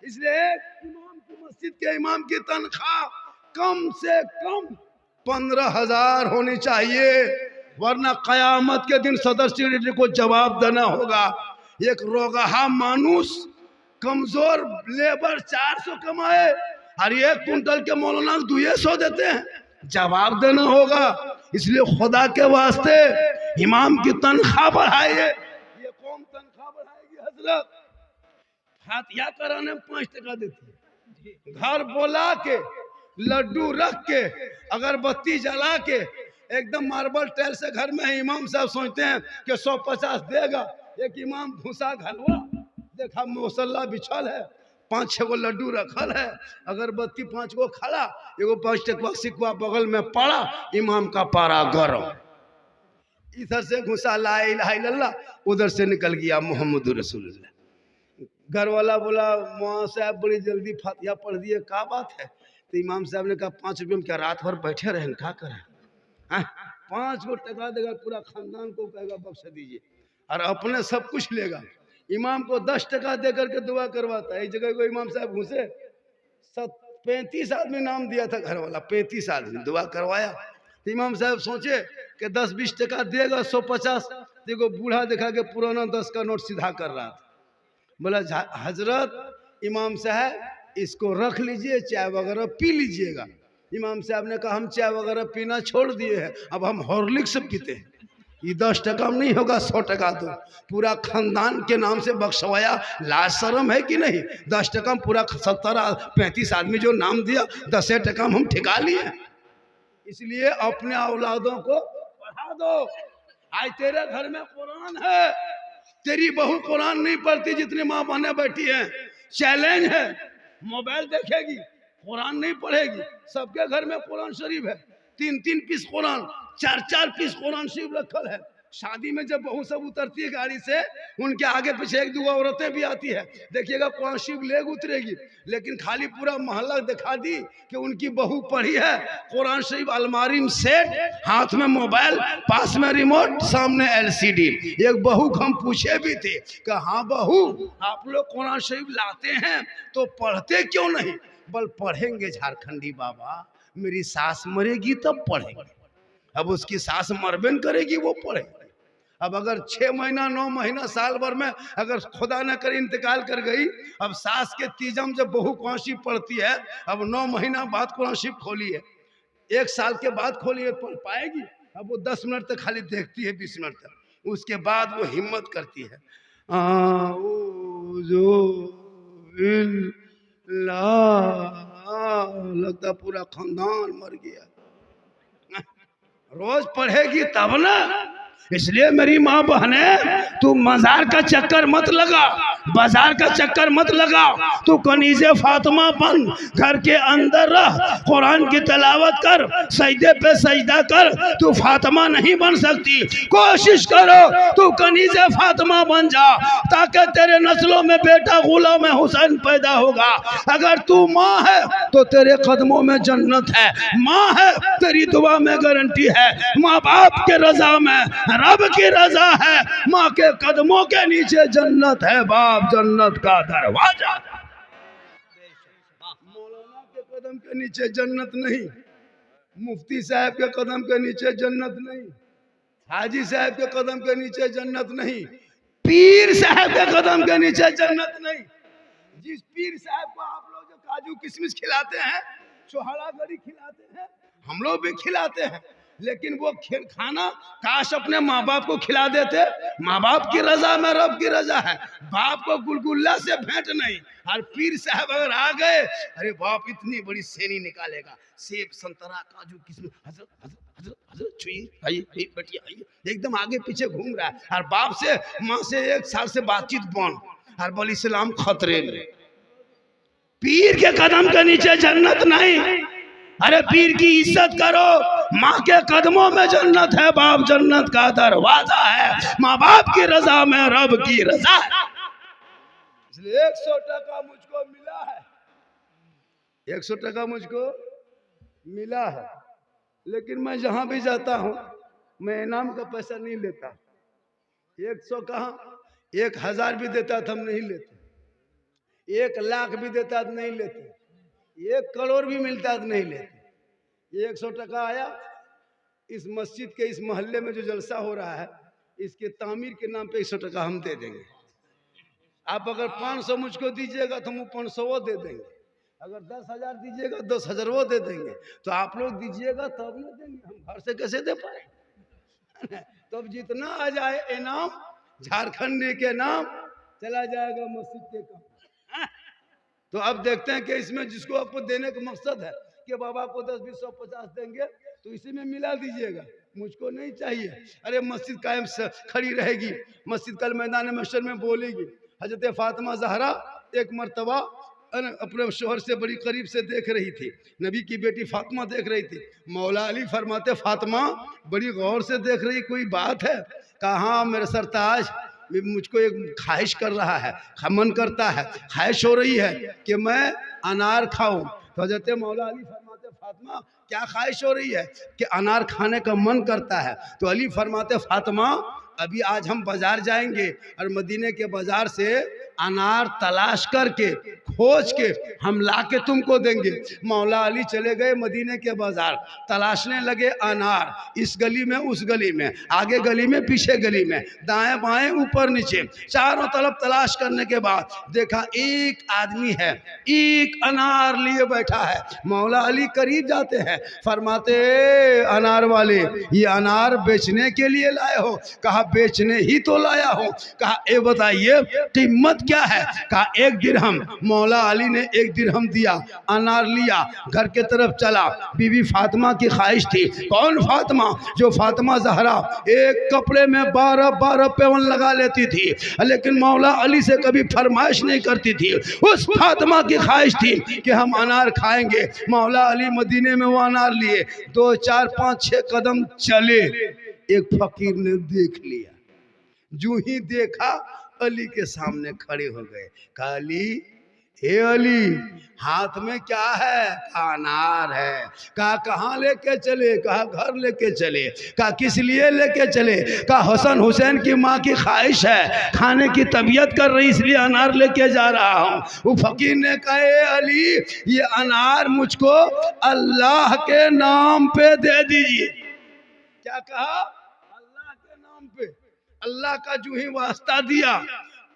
इसलिए इमाम की मस्जिद के इमाम की तनख्वाह कम से कम 15,000 होनी चाहिए, वरना कयामत के दिन सदर सेक्रेटरी को जवाब देना होगा। एक रोगहा मानुस, कमजोर लेबर 400 कमाए और 1 कुंटल के मौलाना 200 देते हैं, जवाब देना होगा। इसलिए खुदा के वास्ते इमाम की तनख्वाह बढ़ाइए। ये कौन तनख्वाह बढ़ाएगी हजरत? फातिहा कराने में 5 टका देती है, घर बोला के, लड्डू रख के, अगरबत्ती जला के, एकदम मार्बल टाइल से घर में है। इमाम साहब सोचते हैं कि 150 देगा। एक इमाम भूसा घलवा देखा, मुसल्ला बिछल है, 5-6 गो लड्डू रखल है, अगरबत्ती 5 गो खड़ा, एगो 5 टकवा सिक्का बगल में पड़ा, इमाम का पारा गरम। इधर से घुसा ला इलाहा इल्लल्लाह, उधर से निकल गया मोहम्मद रसूलुल्लाह। घर वाला बोला मौलाना साहब बड़ी जल्दी फातिहा पढ़ दिए, क्या बात है? तो इमाम साहब ने कहा 5 रुपये में क्या रात भर बैठे रहें, क्या करें? 5 गो टका देगा, पूरा खानदान को कहेगा बख्श दीजिए, और अपने सब कुछ लेगा। इमाम को 10 टका दे करके दुआ करवाता है। एक जगह को इमाम साहब घुसे, 35 आदमी नाम दिया था घर वाला, 35 आदमी दुआ करवाया। तो इमाम साहब सोचे कि 10-20 टका देगा, 150। देखो बूढ़ा देखा कि पुराना 10 का नोट सीधा कर रहा था। बोला हजरत इमाम साहब इसको रख लीजिए, चाय वगैरह पी लीजिएगा। इमाम साहब ने कहा हम चाय वगैरह पीना छोड़ दिए हैं, अब हम हॉर्लिक्स पीते हैं। ये 10 टका में नहीं होगा, 100 टका दो। पूरा खानदान के नाम से बख्शवाया, लाज शर्म है कि नहीं? 10 टका में पूरा 35 आदमी जो नाम दिया, 10 टका में हम ठिका लिए। इसलिए अपने औलादों को पढ़ा दो। आज तेरे घर में कुरान है, तेरी बहू कुरान नहीं पढ़ती जितनी माँ बहने बैठी हैं, चैलेंज है। मोबाइल देखेगी, कुरान नहीं पढ़ेगी। सबके घर में कुरान शरीफ है, 3-3 पीस कुरान, 4-4 पीस कुरान शरीफ रखल है। शादी में जब बहू सब उतरती है गाड़ी से, उनके आगे पीछे 1-2 औरतें भी आती है, देखिएगा कुरान शरीफ लेग उतरेगी, लेकिन खाली पूरा मोहल्ला दिखा दी कि उनकी बहू पढ़ी है कुरान शरीफ। अलमारी में सेट, हाथ में मोबाइल, पास में रिमोट, सामने LCD। एक बहू को हम पूछे भी थे कि हाँ बहू, आप लोग कुरान शरीफ लाते हैं तो पढ़ते क्यों नहीं? बल पढ़ेंगे झारखंडी बाबा, मेरी सास मरेगी तब पढ़ेंगे। अब उसकी सास मरबेन करेगी, वो पढ़ेगी। अब अगर 6 महीना 9 महीना साल भर में अगर खुदा न करे इंतकाल कर गई, अब सास के तीजम जब बहू कुरान शरीफ पढ़ती है, अब 9 महीना बाद कुरान शरीफ खोली है, 1 साल के बाद खोली है, पढ़ पाएगी? अब वो 10 मिनट तक खाली देखती है, 20 मिनट तक, उसके बाद वो हिम्मत करती है, लगता पूरा खानदान मर गया। रोज पढ़ेगी तब ना। इसलिए मेरी माँ बहने, तू मजार का चक्कर मत लगा, बाजार का चक्कर मत लगा, तू कनीज़े फातिमा बन, घर के अंदर रह, कुरान की तिलावत कर, सजदे पे सजदा कर। तू फातिमा नहीं बन सकती, कोशिश करो तू कनीज़े फातिमा बन जा, ताकि तेरे नस्लों में बेटा गुलाम हुसैन पैदा होगा। अगर तू माँ है तो तेरे कदमों में जन्नत है, माँ है तेरी दुआ में गारंटी है, माँ बाप के रजा में रब की रजा है, माँ के कदमों के नीचे जन्नत है, बाप जन्नत का दरवाजा। मौलाना के कदम के नीचे जन्नत नहीं, मुफ्ती साहब के कदम के नीचे जन्नत नहीं, हाजी साहब के कदम के नीचे जन्नत नहीं, पीर साहब के कदम के नीचे जन्नत नहीं। जिस पीर साहब को आप लोग जो काजू किशमिश खिलाते हैं, चोहड़ा गरी खिलाते हैं, हम लोग भी खिलाते हैं, लेकिन वो खाना काश अपने माँ बाप को खिला देते। माँ बाप की रजा में रब की रजा है, बाप को गुलगुल्ला से भेंट नहीं। और पीर साहब अगर आ गए, अरे बाप इतनी बड़ी सेनी निकालेगा, सेब संतरा काजू किशमिश, हजरत हजरत हजरत हजरत छुइए, आइए बेटी आइए, एकदम आगे पीछे घूम रहा है। और बाप से माँ से 1 साल से बातचीत बंद, और बोली इस्लाम खतरे में। पीर के कदम के नीचे जन्नत नहीं। अरे पीर की इज्जत करो, माँ के कदमों में जन्नत है, बाप जन्नत का दरवाजा है, माँ बाप की रजा में रब की रजा है। इसलिए 100 टका मुझको मिला है, 100 टका मुझको मिला है, लेकिन मैं जहां भी जाता हूं मैं इनाम का पैसा नहीं लेता। 100 कहाँ, 1000 भी देता तो हम नहीं लेते, 1 लाख भी देता तो नहीं लेते, 1 करोड़ भी मिलता तो नहीं लेते। 100 टका आया, इस मस्जिद के इस मोहल्ले में जो जलसा हो रहा है, इसके तामीर के नाम पे 100 टका हम दे देंगे। आप अगर 500 मुझको दीजिएगा तो हम 500 वो दे देंगे, अगर 10,000 दीजिएगा 10,000 वो दे देंगे। तो आप लोग दीजिएगा तब ना देंगे, हम घर से कैसे दे पाए। तब जितना आ जाए इनाम झारखंड के नाम चला जाएगा मस्जिद के काम। तो अब देखते हैं कि इसमें जिसको आपको देने का मकसद है कि बाबा को 10, 20, 100, 50 देंगे, तो इसी में मिला दीजिएगा, मुझको नहीं चाहिए। अरे मस्जिद कायम खड़ी रहेगी, मस्जिद कल मैदान महशर में बोलेगी। हजरत फातिमा ज़हरा एक मर्तबा अपने शोहर से बड़ी करीब से देख रही थी, नबी की बेटी फातिमा देख रही थी। मौला अली फरमाते फातिमा बड़ी गौर से देख रही, कोई बात है? कहा हाँ मेरे सरताज, मुझको एक ख्वाहिश कर रहा है, मन करता है, ख्वाहिश हो रही है कि मैं अनार खाऊं। तो हजरत मौला अली फरमाते फातिमा क्या ख्वाहिश हो रही है? कि अनार खाने का मन करता है। तो अली फरमाते फातिमा अभी आज हम बाजार जाएंगे और मदीने के बाजार से अनार तलाश करके खोज के हम लाके तुमको देंगे। मौला अली चले गए मदीने के बाजार, तलाशने लगे अनार, इस गली में उस गली में, आगे गली में पीछे गली में, दाएं बाएं ऊपर नीचे, चारों तरफ तलाश करने के बाद देखा एक आदमी है, एक अनार लिए बैठा है। मौला अली करीब जाते हैं, फरमाते अनार वाले ये अनार बेचने के लिए लाए हो? कहा बेचने ही तो लाया हो। कहा ए बताइए कीमत क्या है? कहा 1 दिरहम। मौला अली ने 1 दिरहम दिया, अनार लिया, घर के तरफ चला। बीवी फातिमा की ख्वाहिश थी, कौन फातिमा? जो फातिमा ज़हरा एक कपड़े में 12-12 पेवन लगा लेती थी, लेकिन मौला अली से कभी फरमाइश नहीं करती थी। उस फातिमा की ख्वाहिश थी कि हम अनार खाएंगे। मौला अली मदीने में वो अनार लिए, 2, 4, 5, 6 कदम चले, एक फकीर ने देख लिया। जो ही देखा अली के सामने खड़े हो गए। कहा अली हे अली हाथ में क्या है? कहा अनार है। कहा कहाँ लेके चले? कहा घर लेके चले। कहा किस लिए लेके चले? कहा हसन हुसैन की माँ की ख्वाहिश है, खाने की तबीयत कर रही इसलिए अनार लेके जा रहा हूँ। वो फकीर ने कहा ए अली ये अनार मुझको अल्लाह के नाम पे दे दीजिए। क्या कहा? अल्लाह के नाम पे। अल्लाह का जो ही वास्ता दिया,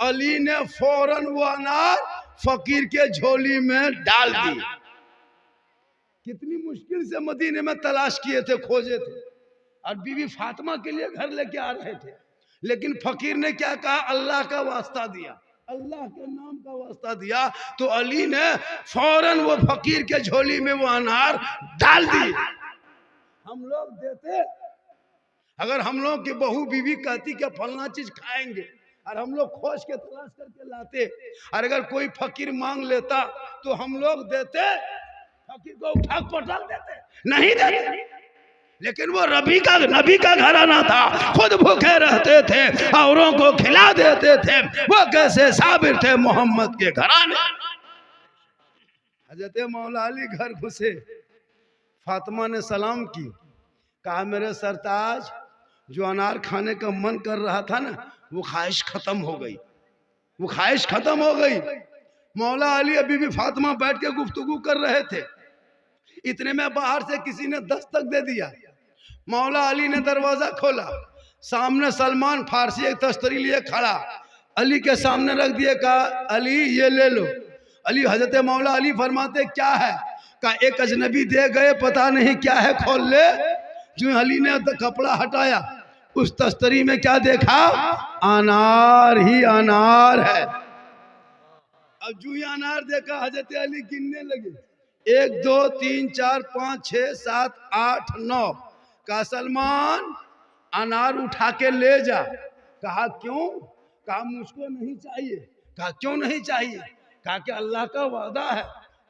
अली ने फौरन वो अनार फकीर के झोली में डाल दी। कितनी मुश्किल से मदीने में तलाश किए थे, खोजे थे, और बीवी फातिमा के लिए घर लेके आ रहे थे, लेकिन फकीर ने क्या कहा? अल्लाह का वास्ता दिया, अल्लाह के नाम का वास्ता दिया। तो अली ने फौरन वो फकीर के झोली में वो अनार डाल दी। हम लोग देते, अगर हम लोग की बहू बीवी कहती कि फलना चीज खाएंगे और हम लोग खोज के तलाश करके लाते, और अगर कोई फकीर मांग लेता तो हम लोग देते? फकीर को उठा पटक देते? नहीं देते। लेकिन वो नबी का घराना था, खुद भूखे रहते थे, औरों को खिला देते थे। वो कैसे साबिर थे मोहम्मद के घराने। हजरत मौला अली घर घुसे, फातिमा ने सलाम की, कहा मेरे सरताज जो अनार खाने का मन कर रहा था ना, वो ख्वाहिश खत्म हो गई, वो ख्वाहिश खत्म हो गई। मौला अली अभी भी फातिमा बैठ के गुफ्तगू कर रहे थे, इतने में बाहर से किसी ने दस्तक दे दिया। मौला अली ने दरवाजा खोला, सामने सलमान फारसी एक तस्तरी लिए खड़ा, अली के सामने रख दिए, कहा अली ये ले लो। अली हजरत मौला अली फरमाते क्या है? कहा एक अजनबी दे गए, पता नहीं क्या है, खोल ले। जो अली ने कपड़ा हटाया, उस तस्तरी में क्या देखा? अनार ही अनार है। अब जो ही अनार देखा हजरत अली गिनने लगे, 1 2 3 4 5 6 7 8 9। कहा सलमान अनार उठा के ले जा। कहा क्यों? कहा मुझको नहीं चाहिए। कहा क्यों नहीं चाहिए? कहा कि अल्लाह का वादा है,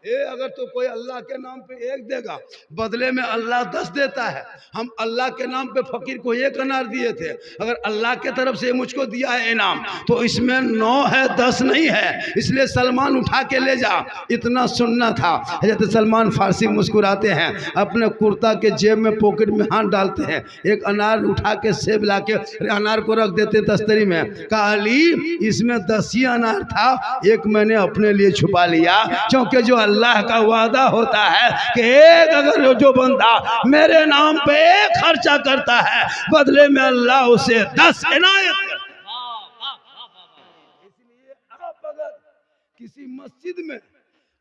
अगर तो कोई अल्लाह के नाम पे 1 देगा, बदले में अल्लाह 10 देता है। हम अल्लाह के नाम पे फकीर को 1 अनार दिए थे, अगर अल्लाह के तरफ से मुझको दिया है इनाम, तो इसमें 9 है, 10 नहीं है, इसलिए सलमान उठा के ले जा। इतना सुनना था। हजरत सलमान फारसी मुस्कुराते हैं, अपने कुर्ता के जेब में पॉकेट में हाथ डालते हैं, एक अनार उठा के सेब ला के अनार को रख देते तस्तरी में। कहा अली इसमें 10 ही अनार था, 1 मैंने अपने लिए छुपा लिया, क्योंकि जो अल्लाह का वादा होता है कि एक अगर जो बंदा मेरे नाम पे 1 खर्चा करता है, बदले में अल्लाह उसे 10 इनायत करता है। इसलिए आप अगर किसी मस्जिद में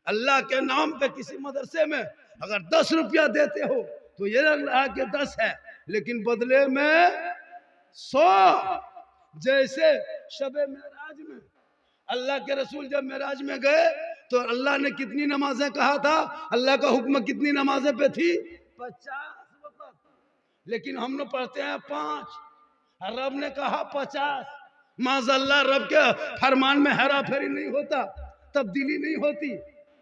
अल्लाह के नाम पे, किसी मदरसे में अगर 10 रुपया देते हो तो ये लग रहा है कि 10 है, लेकिन बदले में 100। जैसे शबे मेराज में अल्लाह के रसूल जब मेराज में गए तो अल्लाह ने कितनी नमाजें कहा था? अल्लाह का हुक्म कितनी नमाजें पे थी? 50 वक्त, लेकिन हम लोग पढ़ते हैं 5। रब ने कहा 50। माज़अल्लाह रब के फरमान में हेरा फेरी नहीं होता, तब्दीली नहीं होती,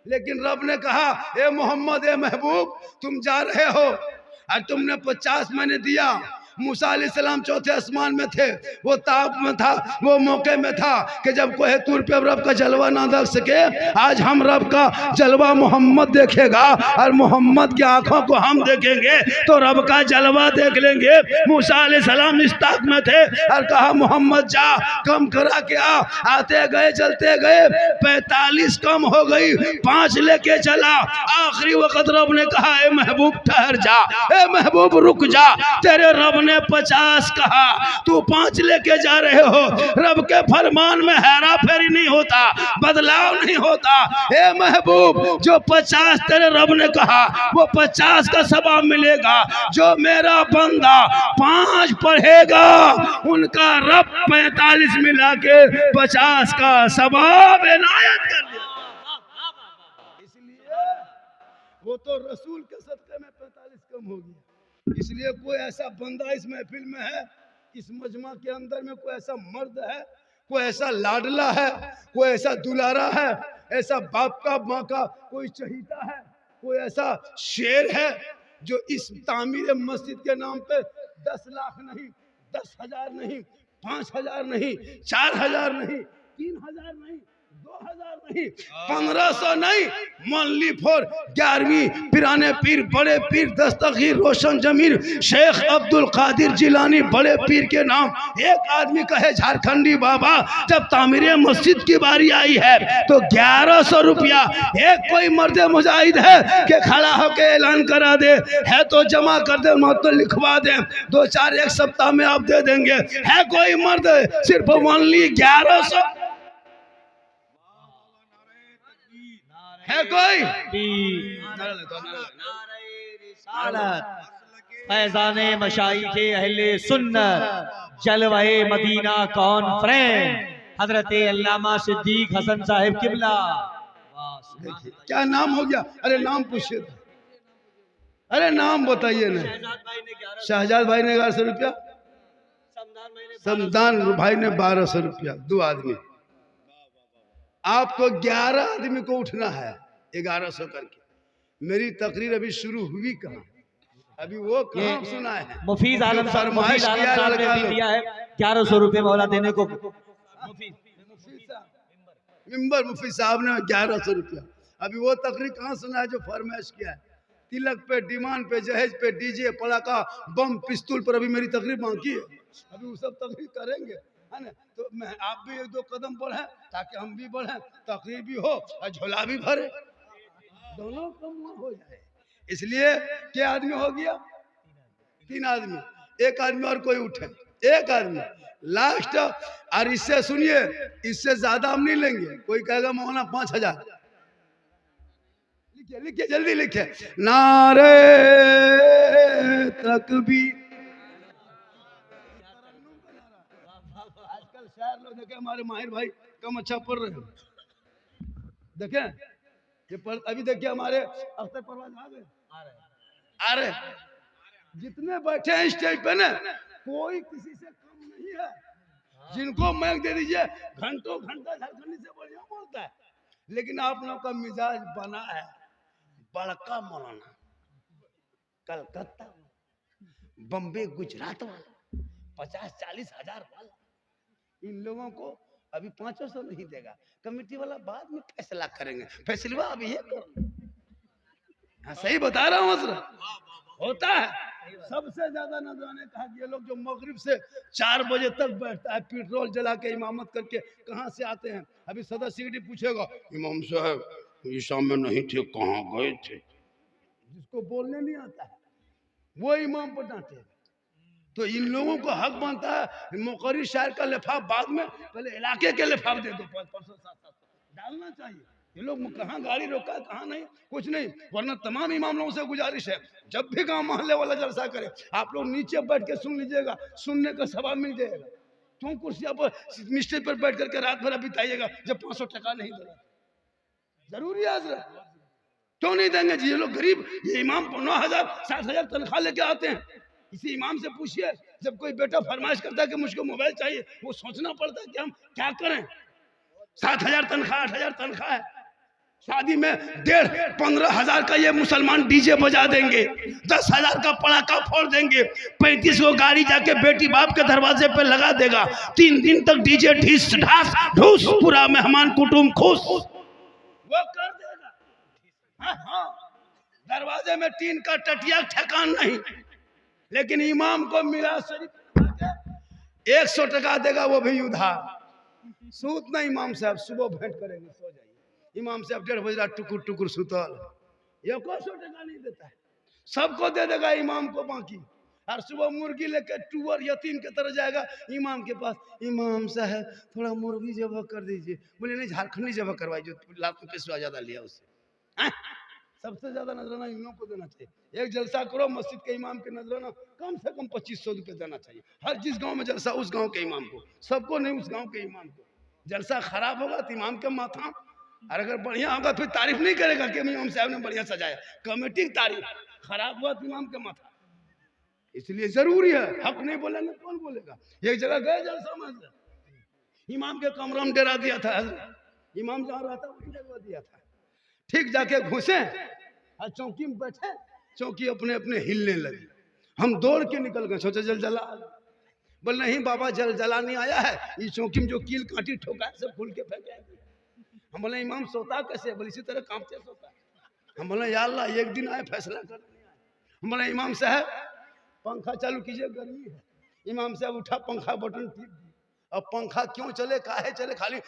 लेकिन रब ने कहा ए मोहम्मद, ए महबूब, तुम जा रहे हो और तुमने 50 मैंने दिया। मूसा अलैहिस्सलाम चौथे आसमान में थे, वो ताप में था, वो मौके में था कि जब कोहे तूर पे रब का जलवा ना देख सके। आज हम रब का जलवा मोहम्मद देखेगा और मोहम्मद की आंखों को हम देखेंगे तो रब का जलवा देख लेंगे। मूसा अलैहिस्सलाम इस ताक में थे और कहा मोहम्मद जा कम करा के आ। आते गए चलते गए, 45 कम हो गई, 5 लेके चला। आखिरी वक्त रब ने कहा ए महबूब ठहर जा, ए महबूब रुक जा, तेरे रब ने 50 कहा, तू 5 लेके जा रहे हो। रब के फरमान में हेरा फेरी नहीं होता, बदलाव नहीं होता। हे महबूब, जो 50 तेरे रब ने कहा वो 50 का सवाब मिलेगा। जो मेरा बंदा 5 पढ़ेगा उनका रब 45 मिला के 50 का सवाब इनायत कर दिया। इसलिए वो तो रसूल के सदक़े में 45 कम हो गया। इसलिए कोई ऐसा बंदा इस महफिल में है, इस मजमा के अंदर में कोई ऐसा मर्द है, कोई ऐसा लाडला है, कोई ऐसा दुलारा है, ऐसा बाप का माँ का कोई चहीता है, कोई ऐसा शेर है जो इस तामीर मस्जिद के नाम पे 10 लाख नहीं, 10,000 नहीं, 5,000 नहीं, 4,000 नहीं, 3,000 नहीं, 2000 नहीं, 1500 नहीं, मनली फोर 11वीं पिराने पीर बड़े पीर दस्तगीर रोशन जमीर शेख अब्दुल कादिर जिलानी बड़े पीर के नाम। एक आदमी कहे झारखंडी बाबा जब तामीर मस्जिद की बारी आई है तो 1100 रुपया। एक कोई मर्द मुजाहिद है कि खड़ा होकर ऐलान करा दे, है तो जमा कर दे, मत तो लिखवा दे, 2-4 एक सप्ताह में आप दे देंगे। है कोई मर्द सिर्फ मनली 1100? है कोई? फैजाने मशाइखे अहले सुन्नत जलवाए मदीना कॉन्फ्रेंस हजरत अल्लामा सिद्दीक हसन साहिब किबला। क्या नाम हो गया? अरे नाम पूछिए, अरे नाम बताइए ना। शहजाद भाई ने 1100 रुपया, समदान भाई ने 1200 रुपया, 2 आदमी। आपको 11 आदमी को उठना है 1100 करके। मेरी तकरीर अभी शुरू हुई कहाँ, अभी वो कहाँ सुना है? मुफीज आलम साहब ने भी दिया है 1100 रुपए मौला देने को। मिंबर मुफी साहब ने 1100 रुपया। अभी वो तकरीर कहाँ सुना है जो फरमाइश किया है? तिलक पे, डिमांड पे, जहेज पे, डीजे, पड़ाका, बम, पिस्तौल पर अभी मेरी तकरीर बाकी है। अभी वो सब तकरीर करेंगे, है ना? तो मैं आप भी 1-2 कदम बढ़े ताकि हम भी बढ़े, तकरीर भी हो और झोला भी भरे, दोनों काम हो जाए। इसलिए क्या आदमी हो गया? 3 आदमी। एक आदमी और कोई उठे, एक आदमी लास्ट। और इससे सुनिए, इससे ज्यादा हम नहीं लेंगे। कोई कहेगा मौलाना 5000, लिखिए लिखिए जल्दी लिखिए। नारे तकबीर। आजकल शायर लोग देखे, हमारे माहिर भाई कम अच्छा पढ़ रहे हैं, देखे ये अभी देखिए हमारे अख्तर परवाज आ रहे। जितने बैठे हैं स्टेज पे ना, कोई किसी से कम नहीं है। जिनको मैक दे दीजिए घंटों घंटा झारखंडी से बढ़िया बोलता है। लेकिन आप लोगों का मिजाज बना है बड़का मौलाना, कलकत्ता, बम्बे, गुजरात वाला, 50-40 हजार वाला। इन लोगों को अभी 500 नहीं देगा। कमेटी वाला बाद में फैसला करेंगे। फैसला अभी ये करो। हाँ सही बता रहा हूँ हजरत, होता है। सबसे ज्यादा नजराने कहा कि ये लोग जो मगरिब से 4 बजे तक बैठता है पेट्रोल जला के इमामत करके, कहाँ से आते हैं? अभी सदर सिक्योरिटी पूछेगा, इमाम साहब ईशा में नहीं थे, कहाँ गए थे? जिसको बोलने नहीं आता है वो इमाम पर डांटे। तो इन लोगों को हक बनता है मुकर्री शायर का लिफाफ बाद में, पहले इलाके के लिफाफ दे दो, 500-700 डालना चाहिए। ये लोग कहाँ गाड़ी रोका, कहाँ नहीं, कुछ नहीं। वरना तमाम इमाम लोगों से गुजारिश है, जब भी गांव मोहल्ले वाला जलसा करे, आप लोग नीचे बैठ के सुन लीजिएगा, सुनने का सवाल मिल जाएगा। क्यों कुर्सियां पर मिस्टेज पर बैठ करके रात भर बिताइएगा जब 500 टका नहीं दे रहा? जरूरी है हजरत, क्यों नहीं देंगे जी? ये लोग गरीब, ये इमाम 9,000-7,000 तनख्वाह लेके आते हैं। इसी इमाम से पूछिए, जब कोई बेटा फरमाइश करता है कि मुझको मोबाइल चाहिए, वो सोचना पड़ता है कि हम क्या करें। 7,000 तनख्वाह, 8,000 तनख्वाह है। शादी में 15,000 का ये मुसलमान डीजे बजा देंगे, 10,000 का पड़ाका फोड़ देंगे, 35 को गाड़ी जाके बेटी बाप के दरवाजे पे लगा देगा। 3 दिन तक डीजे ढीस ढास ढूस, पूरा मेहमान कुटुंब खुश, वो कर देगा। हाँ, दरवाजे में टीन का टटिया ठिकान नहीं। लेकिन इमाम को मिला शरीफ 100 टका देगा, वो भी उधार। सूत नहीं इमाम साहब, सुबह भेंट करेंगे, सो जाइए। इमाम साहब 1:30 बजे टुकुर टुकुर सुतल, 100 टका नहीं देता है, सबको दे देगा इमाम को बाकी। और सुबह मुर्गी लेकर टूअर यतीम के तरह जाएगा इमाम के पास, इमाम साहब थोड़ा मुर्गी जबह कर दीजिए। बोले नहीं, झारखंडी जबह करवाई, जो लाख रुपये ज्यादा लिया उससे। सबसे ज्यादा नजराना इमाम को देना चाहिए। एक जलसा करो मस्जिद के इमाम के नजराना कम से कम 2500 रुपये देना चाहिए। हर जिस गांव में जलसा उस गांव के इमाम को, सबको नहीं, उस गांव के इमाम को। जलसा खराब होगा तो इमाम के माथा, और अगर बढ़िया होगा फिर तारीफ नहीं करेगा कि इमाम साहब ने बढ़िया सजाया, कमेटी की तारीफ। खराब हुआ तो इमाम के माथा। इसलिए जरूरी है, हक नहीं बोलेंगे कौन बोलेगा। एक जगह गए जलसा में, इमाम के कमरा में डेरा दिया था, इमाम जहाँ रहता वहीं डेरा दिया था। ठीक जाके घुसे और चौकी में बैठे, चौकी अपने अपने हिलने लगी। हम दौड़ के निकल गए, सोचे जल जला। बोल नहीं बाबा, जल जला नहीं आया है, इस चौकी में जो कील कांटी ठोका है सब खुल के फेंक। हम बोले इमाम सोता कैसे? बोले इसी तरह कांपते सोता है। हम बोले या अल्लाह एक दिन आए फैसला कर। हम बोले इमाम साहब पंखा चालू कीजिए, गर्मी है। इमाम साहब उठा, पंखा बटन टिप दिया। अब पंखा क्यों चले, काहे चले, खाली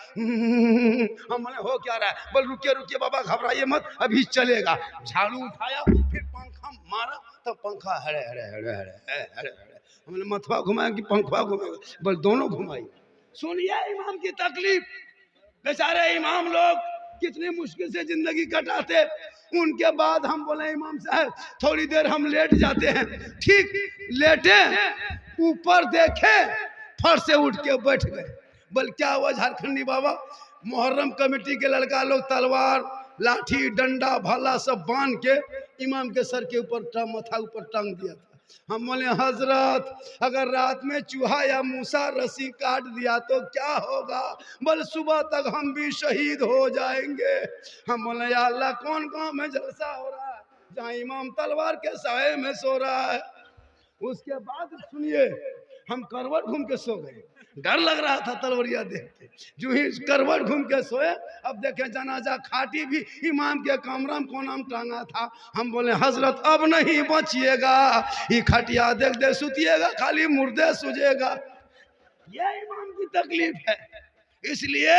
हम बोले हो क्या रहा है? बोल रुकिए रुकिए बाबा, घबराइए मत, अभी चलेगा। झाड़ू उठाया, फिर पंखा मारा, तब पंखा हरे हरे हरे हरे हरे हरे। हमने मथवा घुमाया कि पंखा घुमाएगा? बोल दोनों घुमाई। सुनिए इमाम की तकलीफ, बेचारे इमाम लोग कितनी मुश्किल से जिंदगी कटाते। उनके बाद हम बोले इमाम साहब थोड़ी देर हम लेट जाते हैं। ठीक लेटे, ऊपर देखे, फट से उठ के बैठ गए। बोल क्या हुआ झारखंडी बाबा? मुहर्रम कमेटी के लड़का लोग तलवार लाठी डंडा भाला सब बांध के इमाम के सर के ऊपर मथा ऊपर टांग दिया था। हम बोले हजरत अगर रात में चूहा या मूसा रस्सी काट दिया तो क्या होगा? बोले सुबह तक हम भी शहीद हो जाएंगे। हम बोले या अल्लाह कौन गांव में जलसा हो रहा है जहाँ इमाम तलवार के साए में सो रहा है? उसके बाद सुनिए हम करवट घूम के सो गए। डर लग रहा था तलवरिया देख के। जो ही करवट घूम के सोए, अब देखे जनाजा खाटी भी इमाम के कमरा में कोना में टांगा था। हम बोले हजरत अब नहीं बचिएगा, ये खटिया देख देख सुतिएगा, खाली मुर्दे सुझेगा। ये इमाम की तकलीफ है। इसलिए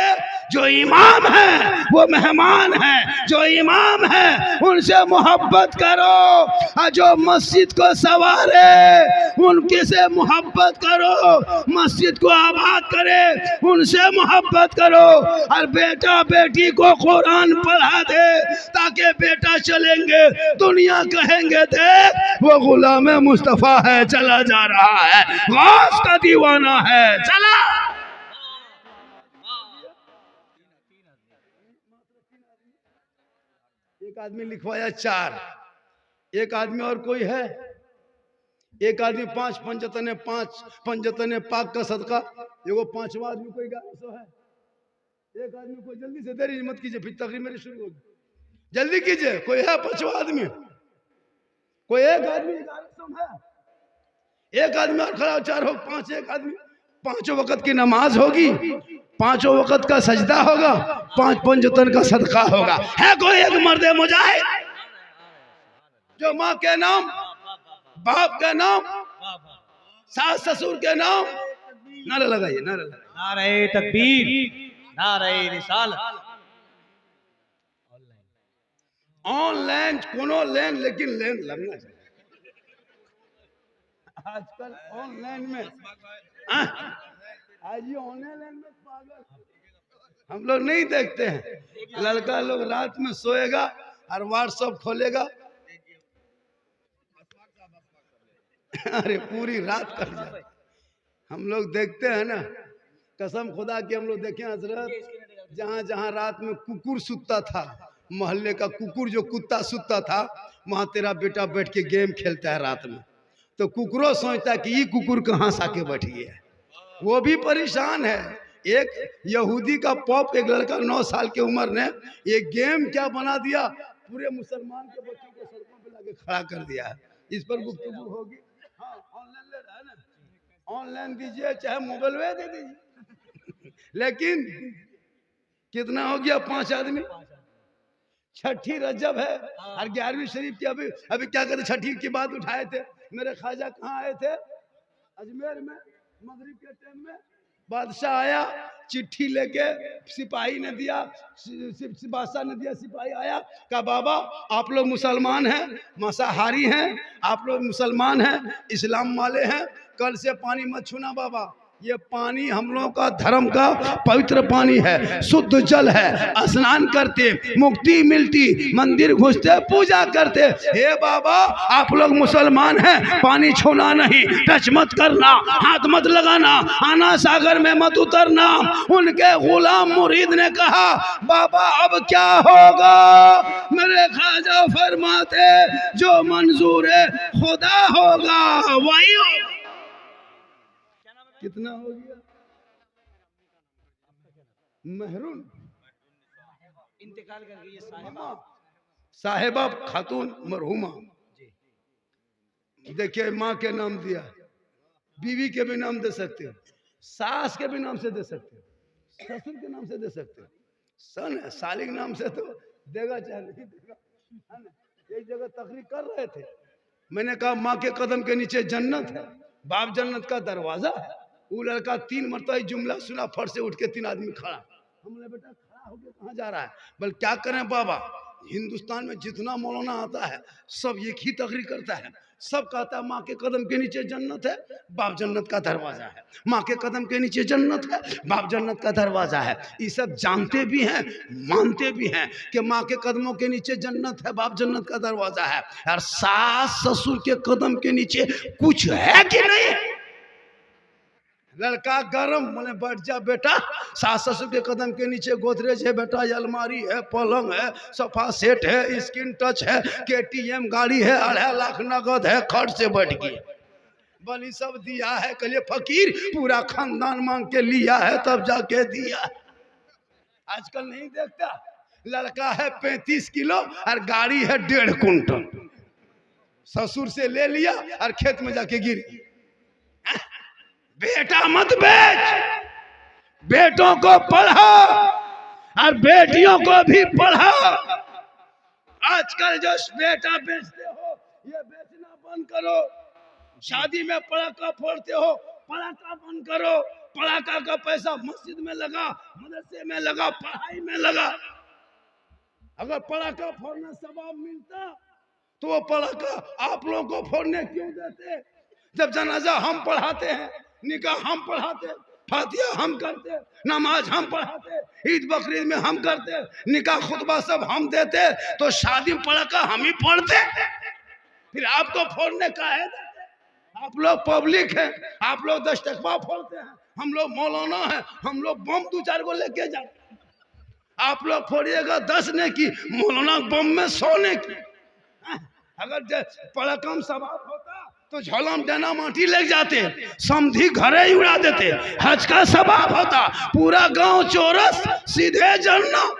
जो इमाम है वो मेहमान है, जो इमाम है उनसे मोहब्बत करो, और जो मस्जिद को संवारे उनके से मोहब्बत करो, मस्जिद को आबाद करे उनसे मोहब्बत करो। और बेटा बेटी को कुरान पढ़ा दे ताकि बेटा चलेंगे दुनिया कहेंगे देख वो गुलाम मुस्तफा है, चला जा रहा है, गौस का दीवाना है, चला। एक आदमी लिखवाया 4, एक आदमी और कोई है, एक आदमी 5 पंजतने 5 पंजतने पाक का सदका, एगो 5वां आदमी कोई 1100 है। एक आदमी कोई जल्दी से, देरी मत कीजिए फिर तकरीर मेरी शुरू होगी, जल्दी कीजिए। कोई है 5वां आदमी? कोई एक आदमी 1100 है, एक आदमी और खड़ा 4 हो 5, एक आदमी 5 वक्त की नमाज होगी, 5 वक्त का सजदा होगा, 5 पंजतन का सदका होगा। है कोई एक मर्द मुजाहिद जो माँ के नाम, बाप के नाम, सास ससुर के नाम नारा लगाइए, नारा लगाइए, नारे तकबीर, नारे रिसालत। ऑनलाइन कोनो लेन, लेकिन लेन लगना चाहिए। आजकल ऑनलाइन में आज ये ऑनलाइन में पागल हम लोग नहीं देखते हैं। लड़का लोग रात में सोएगा और व्हाट्सएप खोलेगा, अरे पूरी रात कट जाए। हम लोग देखते हैं ना, कसम खुदा की हम लोग देखे हजरत, जहाँ जहाँ रात में कुकुर सुतता था, मोहल्ले का कुकुर जो कुत्ता सुतता था, वहाँ तेरा बेटा बैठ के गेम खेलता है रात में, तो कुकुरों सोचता है कि ये कुकुर कहाँ से आके बैठ गया है। वो भी परेशान है। एक यहूदी का पॉप, एक लड़का 9 साल की उम्र ने ये गेम क्या बना दिया, पूरे मुसलमान के बच्चों को सड़कों पे लाके खड़ा कर दिया है। इस पर गुफ्तगू होगी। हाँ ऑनलाइन ले रहा है ना, ऑनलाइन दीजिए चाहे मोबाइल में दे दीजिए। लेकिन कितना हो गया? 5 आदमी। छठी रजब है और 11वीं शरीफ की अभी अभी क्या कहते, छठी की बात उठाए थे। मेरे ख्वाजा कहाँ आए थे? अजमेर में, मगरिब के टाइम में बादशाह आया, चिट्ठी लेके सिपाही ने दिया, बादशाह ने दिया, सिपाही आया, कहा बाबा आप लोग मुसलमान हैं, मांसाहारी हैं, आप लोग मुसलमान हैं, इस्लाम वाले हैं, कल से पानी मत छूना बाबा, ये पानी हम लोगों का धर्म का पवित्र पानी है, शुद्ध जल है, स्नान करते मुक्ति मिलती, मंदिर घुसते पूजा करते। हे बाबा आप लोग मुसलमान हैं, पानी छूना नहीं, टच मत करना, हाथ मत लगाना, आना सागर में मत उतरना। उनके गुलाम मुरीद ने कहा बाबा अब क्या होगा? मेरे ख्वाजा फरमाते जो मंजूर खुदा होगा वही होगा। कितना हो गया? महरून इंतकाल कर गई साहिबा खातून मरहुमा। देखिए माँ के नाम दिया, बीवी के भी नाम दे सकते हो, सास के भी नाम से दे सकते हो, ससुर के नाम से दे सकते हो, सन है, सालिक नाम से तो देगा चाहे नहीं देगा, है ना। एक जगह तकरीर कर रहे थे, मैंने कहा माँ के कदम के नीचे जन्नत है, बाप जन्नत का दरवाजा है। वो लड़का 3 मरतबा ये जुमला सुना, फट से उठ के 3 आदमी खड़ा। हमने बेटा खड़ा होके कहाँ जा रहा है? बोल क्या करें बाबा, हिंदुस्तान में जितना मौलाना आता है सब एक ही तकरीर करता है, सब कहता है माँ के कदम के नीचे जन्नत है, बाप जन्नत का दरवाजा है, माँ के कदम के नीचे जन्नत है, बाप जन्नत का दरवाजा है। ये सब जानते भी हैं, मानते भी हैं कि माँ के कदमों के नीचे जन्नत है, बाप जन्नत का दरवाजा है। और सास ससुर के कदम के नीचे कुछ है कि नहीं? लड़का गरम, बोले बैठ जा बेटा, सास ससुर के कदम के नीचे गोदरेज है बेटा, अलमारी है, पलंग है, सोफा सेट है, स्क्रीन टच है, KTM गाड़ी है, 2.5 लाख नगद है, खर्च से बैठ गया। बलि सब दिया है, कहलिए फकीर पूरा खानदान मांग के लिया है तब जाके दिया। आजकल नहीं देखता, लड़का है 35 किलो और गाड़ी है 1.5 कुंटल, ससुर से ले लिया और खेत में जाके गिर। बेटा मत बेच, बेटों को पढ़ा और बेटियों को भी पढ़ा। आजकल जो बेटा बेचते हो ये बेचना बंद करो। शादी में पड़ाका फोड़ते हो, पड़ाका बंद करो। पड़ाका का पैसा मस्जिद में लगा, मदरसे में लगा, पढ़ाई में लगा। अगर पड़ाका फोड़ने सवाब मिलता तो वो पड़ाका आप लोगों को फोड़ने क्यों देते? जब जनाजा हम पढ़ाते हैं, निकाह हम पढ़ाते, फातिहा हम करते, नमाज हम पढ़ाते, ईद बकरीद में हम करते, निकाह खुतबा सब हम देते, तो शादी में पड़ाका हम ही फोड़ते। फिर आपको फोड़ने का है? आप लोग पब्लिक हैं, आप लोग 10 टकवा फोड़ते हैं, हम लोग मौलाना हैं, हम लोग बम 2-4 को लेके जाते। आप लोग फोड़िएगा 10 ने की, मौलाना बम में 100 ने की। अगर पड़ाका में सवाब होता तो झोलम डना माटी ले जाते, समधी घरे ही उड़ा देते। हज का सवाब होता, पूरा गांव चौरस सीधे जन्नत।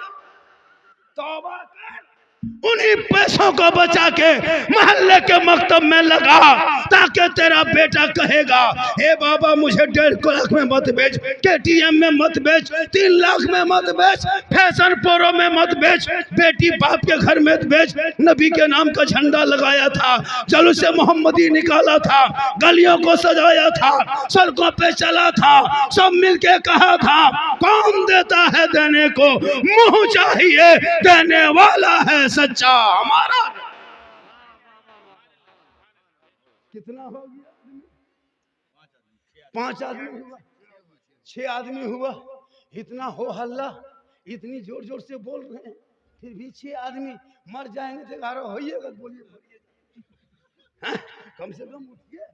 तौबा कर, उन्हीं पैसों को बचा के मोहल्ले के मकतब में लगा, ताकि तेरा बेटा कहेगा हे बाबा मुझे 1.5 लाख में मत बेच, KTM में मत बेच, 3 लाख में मत बेच, फैशन प्रो में मत बेच, बेटी बाप के घर में बेच। नबी के नाम का झंडा लगाया था, जुलूस मोहम्मदी निकाला था, गलियों को सजाया था, सड़कों पे चला था, सब मिलके कहा था कौन देता है देने को, मुंह चाहिए देने वाला है सच्चा हमारा। कितना हो गया? 5 आदमी हुआ, 6 आदमी हुआ। इतना हो हल्ला, इतनी जोर जोर से बोल रहे हैं, फिर भी 6 आदमी मर जाएंगे तो 11 होइएगा। बोलिए कम से कम उठिए।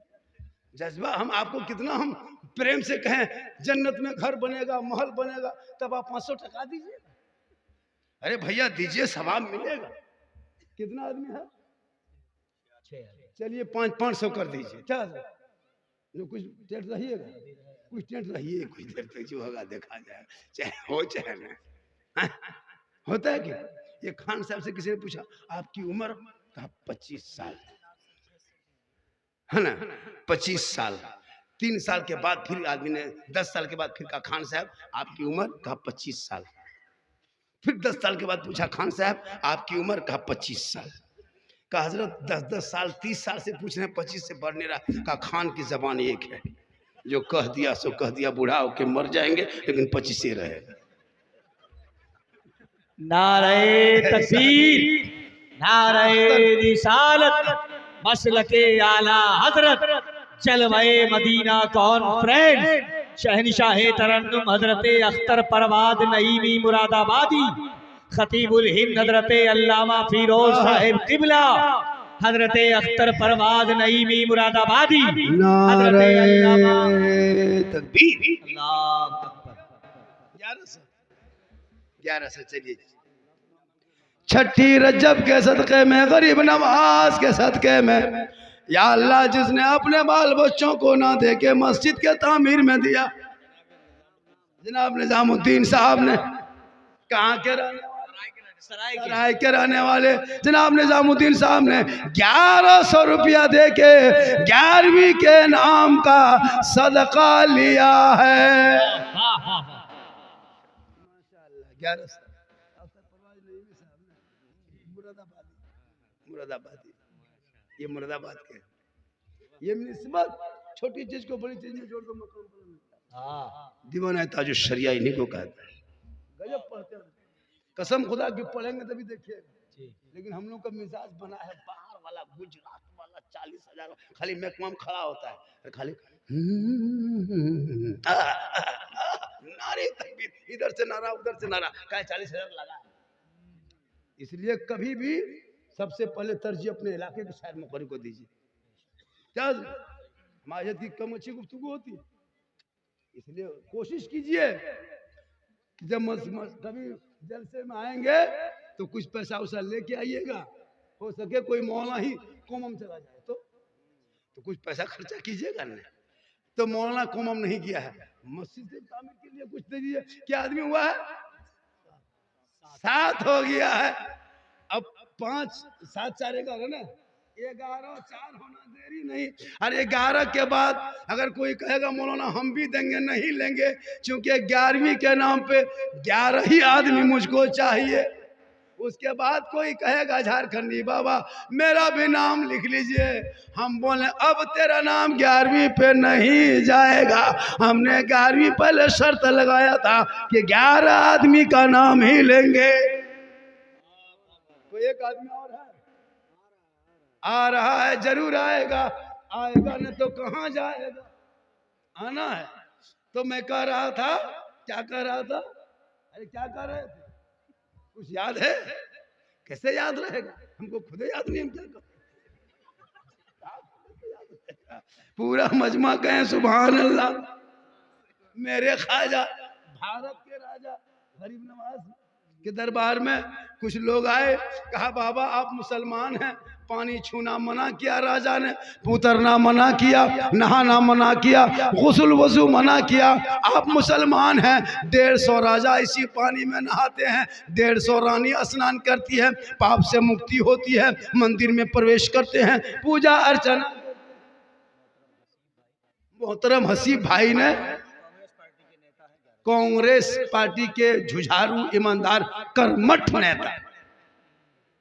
जज्बा हम आपको कितना हम प्रेम से कहें जन्नत में घर बनेगा, महल बनेगा, तब आप 500 टका दीजिए। अरे भैया दीजिए, सवाब मिलेगा। कितना आदमी है? 6। चलिए 500 कर दीजिए। क्या जो कुछ टेंट रहिएगा, कुछ टेंट रहिए, कुछ देर तक जो होगा देखा जाए, चाहे हो चाहे नहीं। होता है क्या? ये खान साहब से किसी ने पूछा आपकी उम्र? कहा 25 साल, है ना, 25 साल। 3 साल के बाद फिर आदमी ने 10 साल के बाद फिर कहा खान साहब आपकी उम्र? कहा 25 साल। फिर 10 साल के बाद पूछा खान साहब आपकी उम्र? कहा 25 साल। कहा हजरत 10-10 साल 30 साल से पूछ रहे हैं, 25 से बढ़ नहीं रहा। कहा खान की जबान एक है, जो कह दिया सो कह दिया, बूढ़ा होके मर जाएंगे लेकिन 25 से रहेगा। नारे तकबीर, नारे रिसालत, मसलके आला हजरत, जलवाए मदीना कॉन्फ्रेंस, शहनशाह तरन्नुम हजरत अख्तर परवाद नईमी मुरादाबादी, खतीबुल हिंद हजरत अल्लामा फिरोज साहिब किबला, हजरत अख्तर परवाद नईमी मुरादाबादी, हजरत अल्लामा तकबीर। अल्लाह अकबर। 11 से चलिए। छठी रजब के सदक़े में, गरीब नवाज के सदक़े में, या अल्लाह जिसने अपने बाल बच्चों को ना दे के मस्जिद के तामीर में दिया, जनाब निजामुद्दीन साहब ने, कहाँ के सराय के रहने वाले जनाब निजामुद्दीन साहब ने 1100 रुपया दे के 11वीं के नाम का सदका लिया है। 1100 मुरादाबादी, ये मुरादाबाद के। ये निस्बत छोटी चीज को बड़ी चीज में जोड़ दो मकाम पर मिलता है। दीवाना ताजु शरिया इन्हीं को कहता है। गजब पढ़ते हैं, कसम खुदा की पढ़ेंगे तभी देखिए। लेकिन हम लोग का मिजाज बना है बाहर वाला, गुजरात वाला, 40,000 खाली महकमा में खड़ा होता है, खाली नारे तकबीर, इधर से नारा उधर से नारा, कहीं 40,000 लगा। इसलिए कभी भी सबसे पहले तरजीह अपने इलाके के शायर मुखरी को दीजिए। क्या हमारे की कम अच्छी गुफ्तगू होती है, इसलिए कोशिश कीजिए कि जब कभी जलसे में आएंगे तो कुछ पैसा उसा लेके आइएगा। हो सके कोई मौलाना ही कोमम चला जाए तो कुछ पैसा खर्चा कीजिएगा ना। तो मौलाना कोमम नहीं किया है, मस्जिद से तामीर के लिए कुछ दे दीजिए। क्या आदमी हुआ है? 7 हो गया है। अब 5 7 4 11 ना, 11 4 होना देरी नहीं। और 11 के बाद अगर कोई कहेगा मौलाना हम भी देंगे, नहीं लेंगे, क्योंकि 11वीं के नाम पे 11 ही आदमी मुझको चाहिए। उसके बाद कोई कहेगा झारखंडी बाबा मेरा भी नाम लिख लीजिए, हम बोले अब तेरा नाम 11वीं पे नहीं जाएगा। हमने 11वीं पहले शर्त लगाया था कि 11 आदमी का नाम ही लेंगे। तो एक आदमी और है, आ रहा है, जरूर आएगा, आएगा न तो कहाँ जाएगा, आना है। तो मैं कह रहा था, क्या कह रहा था, अरे क्या कह रहे थे, कुछ याद है? कैसे याद रहेगा, हमको खुद याद नहीं, हम क्या करें। पूरा मजमा कहें सुभान अल्लाह। मेरे ख्वाजा भारत के राजा गरीब नवाज के दरबार में कुछ लोग आए, कहा बाबा आप मुसलमान हैं, पानी छूना मना किया राजा ने, उतरना मना किया, नहाना मना किया, गुस्ल वजू मना किया। आप मुसलमान हैं, 150 राजा इसी पानी में नहाते हैं, 150 रानी स्नान करती है, पाप से मुक्ति होती है, मंदिर में प्रवेश करते हैं, पूजा अर्चना। मोहतरम हसीब भाई ने, कांग्रेस पार्टी के जुझारू ईमानदार कर्मठ नेता,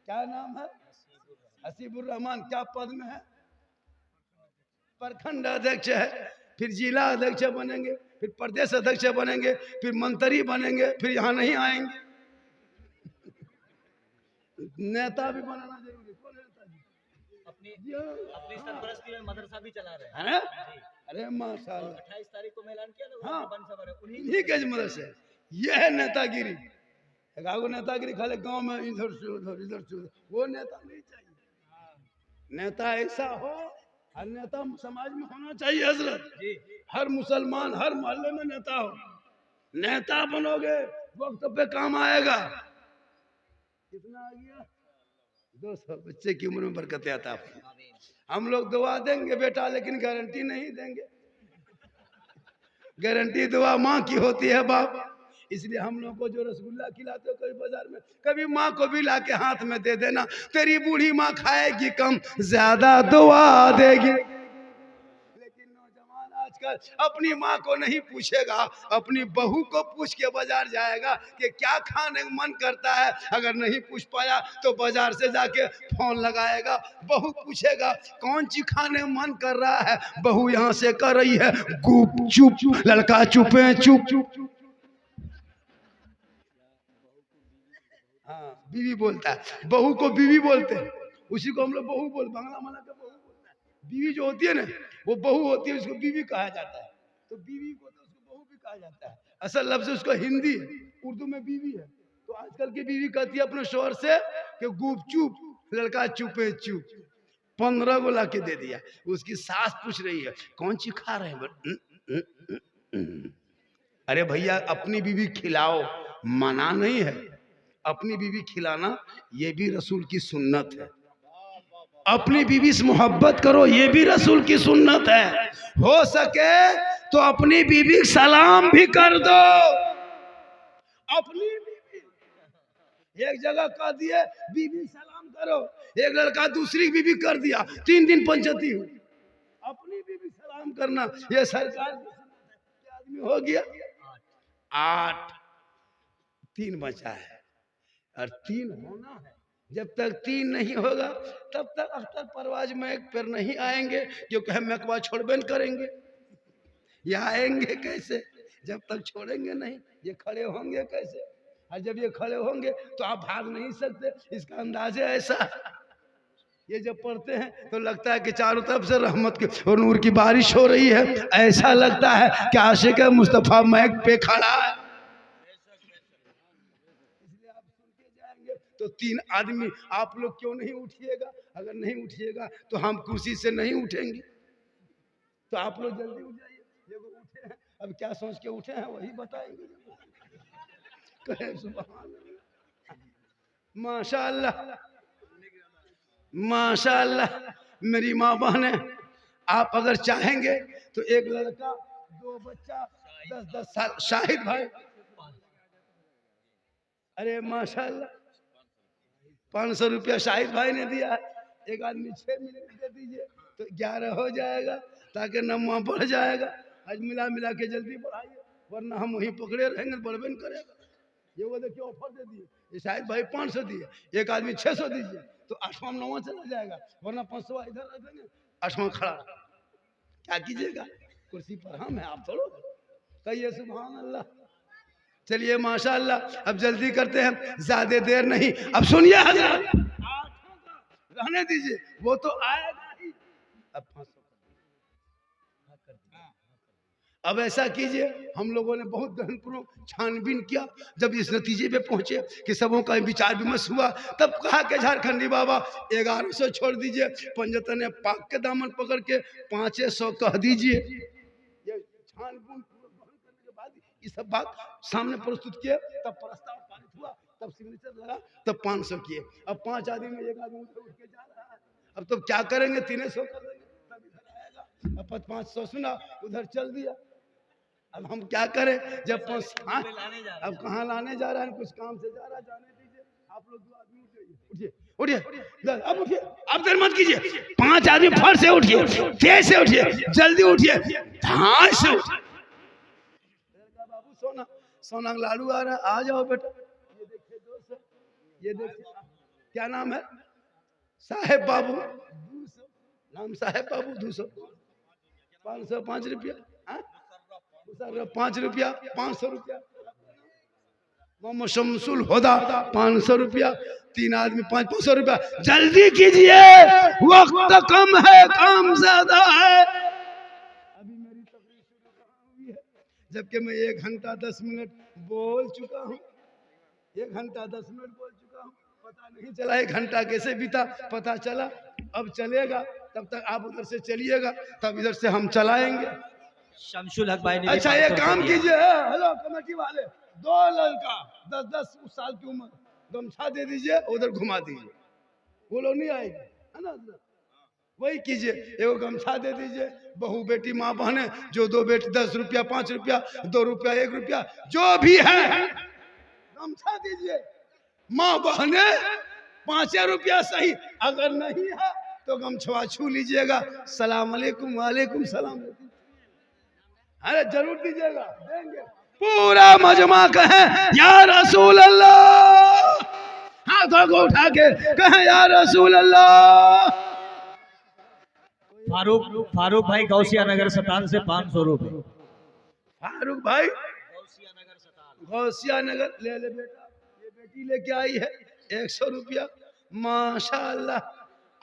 क्या नाम है, हसीबुर रहमान, क्या पद में है, प्रखंड अध्यक्ष है, फिर जिला अध्यक्ष बनेंगे, फिर प्रदेश अध्यक्ष बनेंगे, फिर मंत्री बनेंगे, फिर यहाँ नहीं आएंगे। नेता भी बनाना जरूरी। कौन नेता जी? अपनी सरपरस्ती में मदरसा भी चला रहे हैं। अरे माशाल्लाह, 28 तारीख को ऐलान किया ना, हाँ, उन्हीं के मदरसे। यह है नेतागिरी। नेतागिरी खाली गांव में इधर से उधर, इधर से उधर, वो नेता नहीं चाहिए। नेता ऐसा हो, हर नेता समाज में होना चाहिए हजरत। हर मुसलमान हर मोहल्ले में नेता हो। नेता बनोगे वक्त पे काम आएगा। कितना आ गया? 200 बच्चे की उम्र में बरकत आता है। हम लोग दुआ देंगे बेटा, लेकिन गारंटी नहीं देंगे। गारंटी दुआ माँ की होती है बाप। इसलिए हम लोग को जो रसगुल्ला खिलाते हो कभी बाजार में, कभी माँ को भी लाके हाथ में दे देना। तेरी बूढ़ी माँ खाएगी कम, ज्यादा दुआ देगी। लेकिन नौजवान आजकल अपनी माँ को नहीं पूछेगा, अपनी बहू को पूछ के बाजार जाएगा कि क्या खाने का मन करता है। अगर नहीं पूछ पाया तो बाजार से जाके फोन लगाएगा, बहू पूछेगा कौन चीज खाने का मन कर रहा है। बहू यहाँ से कर रही है गुप चुप, लड़का चुपे चुप। हाँ, बीवी बोलता है, बहू को बीवी बोलते हैं, उसी को हम लोग बहू बोल, बांग्ला माना के बहू बोलता है। बीवी जो होती है ना, वो बहू होती है, उसको बीवी कहा जाता है। तो बीवी को तो उसको बहू भी कहा जाता है। असल लफ्ज उसको हिंदी है, उर्दू में बीवी है। तो आजकल की बीवी कहती है अपने शोहर से कि गुप चुप, लड़का चुपे चुप। 15 को ला के दे दिया। उसकी सास पूछ रही है कौन चीज खा रहे हैं। अरे भैया, अपनी बीवी खिलाओ, मना नहीं है। अपनी बीवी खिलाना ये भी रसूल की सुन्नत है। अपनी बीवी से मोहब्बत करो, ये भी रसूल की सुन्नत है। हो सके तो अपनी बीवी सलाम भी कर दो। अपनी बीवी एक जगह कह दिए बीवी सलाम करो, एक लड़का दूसरी बीवी कर दिया, 3 दिन पंचायती हुई। अपनी बीवी सलाम करना ये सरकार की सुन्नत है। क्या आदमी हो गया? 8, 3 बचा है और 3 होना है। जब तक 3 नहीं होगा तब तक अख्तर परवाज मैक पर नहीं आएंगे, क्योंकि हम मैकवा छोड़बे न करेंगे। ये आएंगे कैसे जब तक छोड़ेंगे नहीं? ये खड़े होंगे कैसे? और जब ये खड़े होंगे तो आप भाग नहीं सकते। इसका अंदाजे ऐसा है। ये जब पढ़ते हैं तो लगता है कि चारों तरफ से रहमत की और नूर की बारिश हो रही है। ऐसा लगता है कि आशिक मुस्तफा मैक पे खड़ा है। इसलिए आप सुन के जाएंगे तो 3 आदमी आप लोग क्यों नहीं उठिएगा? अगर नहीं उठिएगा तो हम कुर्सी से नहीं उठेंगे। तो आप लोग जल्दी उठ जाइए। ये वो उठे हैं, अब क्या सोच के उठे हैं वही बताएंगे। कहे सुभान अल्लाह, माशाअल्लाह माशाअल्लाह। मेरी माँ बहन है, आप अगर चाहेंगे तो एक लड़का 2 बच्चा 10-10 साल शाहिद भाई, अरे माशाअल्लाह 500 रुपया शाहिद भाई ने दिया है। एक आदमी 6 मिनट दे दीजिए तो 11 हो जाएगा, ताकि नम्मा बढ़ जाएगा। आज मिला मिला के जल्दी बढ़ाइए, वरना हम वहीं पकड़े रहेंगे, बढ़बे नहीं करेगा। ये वो देखिए ऑफर दे दिए, ये शाहिद भाई 500 दिए, एक आदमी 600 दीजिए तो 8वां 9वां चला जाएगा, वरना 500 इधर रख देंगे, 8वां खड़ा। क्या कीजिएगा? कुर्सी पर हम हैं, आप थोड़ो। कहिए सुभान अल्लाह। चलिए माशाअल्लाह, अब जल्दी करते हैं, ज्यादा देर नहीं। अब सुनिए हजरत, रहने दीजिए, वो तो आएगा ही। अब 500 अब ऐसा कीजिए, हम लोगों ने बहुत गहनपूर्वक छानबीन किया, जब इस नतीजे पे पहुंचे कि सबों का विचार विमर्श हुआ, तब कहा कि झारखंडी बाबा 1100 छोड़ दीजिए, पंजतन पाक के दामन पकड़ के 500 कह दीजिए। ये छानबीन करने के बाद ये सब बात सामने प्रस्तुत किए, तब प्रस्ताव पारित हुआ, तब सिग्नेचर लगा, तब 500 किए। अब 5 आदमी में एक आदमी उठ के जा रहा है। अब तो क्या करेंगे? 300 कर देंगे, तब इधर आएगा। अब 500 सुना, उधर चल दिया। अब हम क्या करें? जब अब कहाँ लाने जा रहा है? कुछ काम से जा रहा है, जाने दीजिए। आप लोग 2 आदमी उठिए, उठिए, उठिए, अब उठिए, अब देर मत कीजिए। 5 आदमी फट से उठिए, तेज से उठिए, जल्दी उठिए, ध्यान से उठिए। बाबू सोना सोना लाडू आ रहा है, आ जाओ बेटा। ये देखिए दोस्त, ये देखिए, क्या नाम है? साहेब बाबू। 200 नाम साहेब बाबू। 200 505 रुपया, 5 रुपया, 500 रुपया। मोहम्मद शमसुल हुदा 500 रुपया। 3 आदमी 500 रुपया। जल्दी कीजिए, वक्त कम है, काम ज्यादा है। अभी मेरी तकरीर शुरू कहाँ हुई है, जबकि मैं 1 घंटा 10 मिनट बोल चुका हूँ। 1 घंटा 10 मिनट बोल चुका हूँ, पता नहीं चला 1 घंटा कैसे बीता, पता चला अब चलेगा। तब तक आप उधर से चलिएगा, तब इधर से हम चलाएंगे। शमसुल हक भाई ने अच्छा ये काम कीजिए, हेलो कमेटी वाले, 2 लड़का 10-10 साल की उम्र, गमछा दे दीजिए, उधर घुमा दीजिए, वो लोग नहीं आएंगे, है ना? वही कीजिए, एगो गमछा दे दीजिए। बहू बेटी माँ बहने जो 2 बेटी 10 रुपया 5 रुपया 2 रुपया 1 रुपया जो भी है गमछा दीजिए। माँ बहने 5 रुपया सही, अगर नहीं है तो गमछवा छू लीजिएगा। सलाम अलैकुम, वालेकुम सलाम। अरे जरूर दीजिएगा, देंगे। पूरा मजमा कहे या रसूल अल्लाह, हाथों को उठा के कहे या रसूल अल्लाह। फारूक भाई गौसिया नगर सतान से 500 रुपए। फारूक भाई गौसिया नगर ले ले बेटा, ये बेटी लेके आई है 100 रुपया। माशाअल्लाह,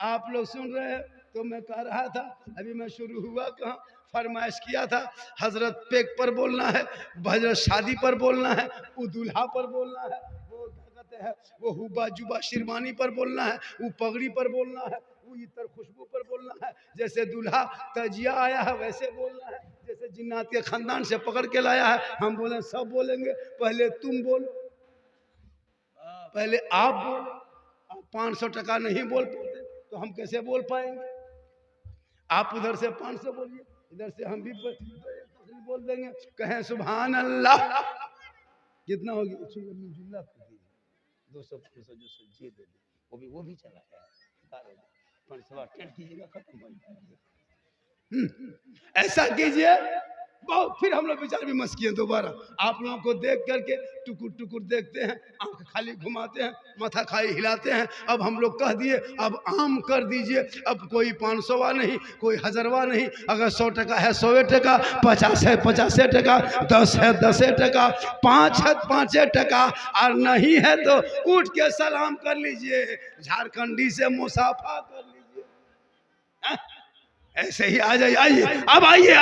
आप लोग सुन रहे हैं तो मैं कह रहा था, अभी मैं शुरू हुआ कहाँ, फरमाइश किया था हजरत पेक पर बोलना है, हजरत शादी पर बोलना है, वो दूल्हा पर बोलना है, वो क्या कहते हैं, वो हुबा जुबा शिरवानी पर बोलना है, वो पगड़ी पर बोलना है, वो इतर खुशबू पर बोलना है। जैसे दूल्हा तजिया आया है वैसे बोलना है, जैसे जिन्नात के खानदान से पकड़ के लाया है। हम बोले सब बोलेंगे, पहले तुम बोलो, पहले आप बोलो। आप 500 टका नहीं बोल पाते तो हम कैसे बोल पाएंगे? आप उधर से 500 बोलिए, इधर से हम भी बोल देंगे। कहें सुभान अल्लाह। कितना होगी? 200 दे दे, वो भी चला गया। कीजिएगा, खत्म हो जाएगा। ऐसा कीजिए बहुत फिर हम लोग विचार विमर्श किए दोबारा। आप लोगों को देख करके टुकुर टुकुर देखते हैं, आंख खाली घुमाते हैं, माथा खाली हिलाते हैं। अब हम लोग कह दिए अब आम कर दीजिए। अब कोई 500वां नहीं, कोई 1000वां नहीं। अगर 100 टका है 100 टका, 50 है 50 टका, 10 है 10 टका, 5 है 5 टका, और नहीं है तो उठ के सलाम कर लीजिए, झारखंडी से मुसाफा कर लीजिए। हाँ? ऐसे ही आ जाइए। आइए अब, आइए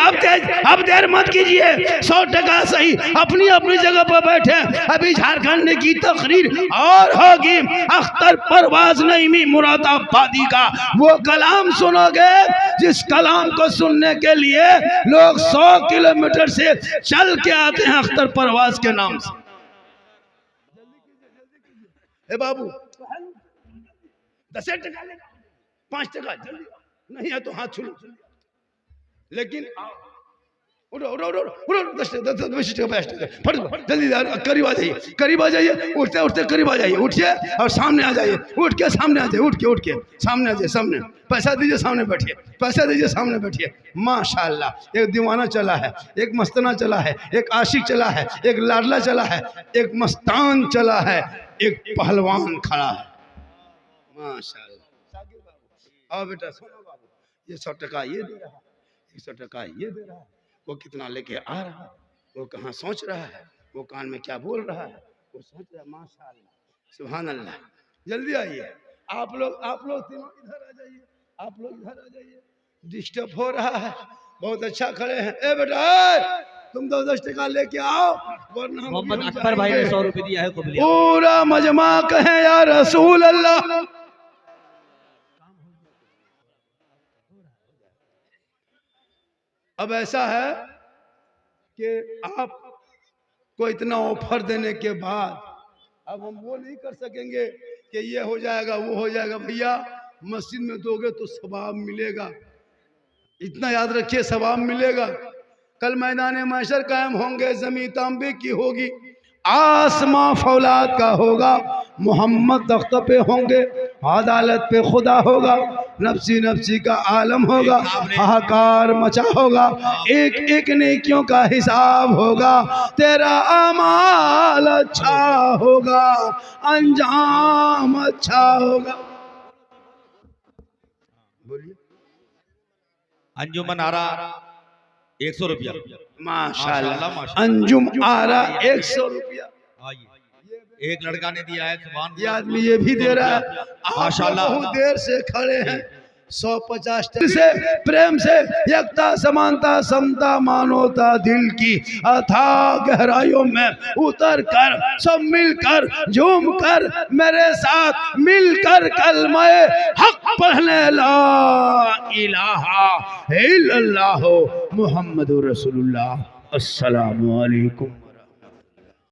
अब देर मत कीजिए। 100 टका सही, अपनी अपनी जगह पर बैठे। अभी झारखंड की तकरीर और होगी। अख्तर परवाज नईमी मुरादाबादी का वो कलाम सुनोगे, जिस कलाम को सुनने के लिए लोग 100 किलोमीटर से चल के आते हैं अख्तर परवाज के नाम से। ए बाबू 10 टका लेगा, 5 टका, जल्दी नहीं है तो हाथ छू लो। लेकिन उठो उठो उठो उठो, 10 टका 50 टका, फट जल्दी करीब आ जाइए, करीब आ जाइए। उठते उठते करीब आ जाइए, उठिए और सामने आ जाइए। उठ के सामने आ जाइए, उठ के सामने आ जाइए। सामने पैसा दीजिए, सामने बैठिए। पैसा दीजिए, सामने बैठिए। माशाल्लाह, एक दीवाना चला है, एक मस्तना चला है, एक आशिक चला है, एक लाडला चला है, एक मस्तान चला है, एक पहलवान खड़ा है। माशाल्लाह। आओ बेटा, सुनो बाबू, ये 100 टका ये दे रहा है, 100 टका ये दे रहा है। वो कितना लेके आ रहा है, वो कहाँ सोच रहा है, वो कान में क्या बोल रहा है, वो सोच रहा है। माशाल्लाह, सुभान अल्लाह। जल्दी आइए आप लोग तीनों इधर आ जाइए, आप लोग इधर आ जाइए। डिस्टर्ब हो रहा है, बहुत अच्छा खड़े हैं। ए बेटा, तुम 10 टका लेके आओ, वरना मोहम्मद अकबर भाई ने 100 रुपए दिया है, पूरा मजमा कहे या रसूल अल्लाह। अब ऐसा है कि आपको इतना ऑफर देने के बाद अब हम वो नहीं कर सकेंगे कि ये हो जाएगा वो हो जाएगा। भैया, मस्जिद में दोगे तो सवाब मिलेगा, इतना याद रखिए, सवाब मिलेगा। कल मैदान महशर कायम होंगे, जमी तांबे की होगी, आसमां फौलाद का होगा, मोहम्मद तख्त पे होंगे, अदालत पे खुदा होगा, नफ्सी नफ्सी का आलम होगा, हाहाकार मचा होगा, एक एक नेकियों का हिसाब होगा। तेरा अमाल अच्छा होगा, अंजाम अच्छा होगा। बोलिए। अंजुमन आरा 100 रुपया। माशाल्लाह, अंजुम आरा 100 रुपया। एक लड़का ने दिया है, ये आदमी ये भी दे रहा है। माशाल्लाह, बहुत देर से खड़े हैं। 150 से प्रेम से एकता समानता समता मानवता दिल की अथाह गहराइयों में उतर कर सब मिलकर झूम कर मेरे साथ मिलकर कलमाए हक पढ़ने, ला इलाहा इल्लल्लाह मुहम्मदुर रसूलुल्लाह। अस्सलामु अलैकुम।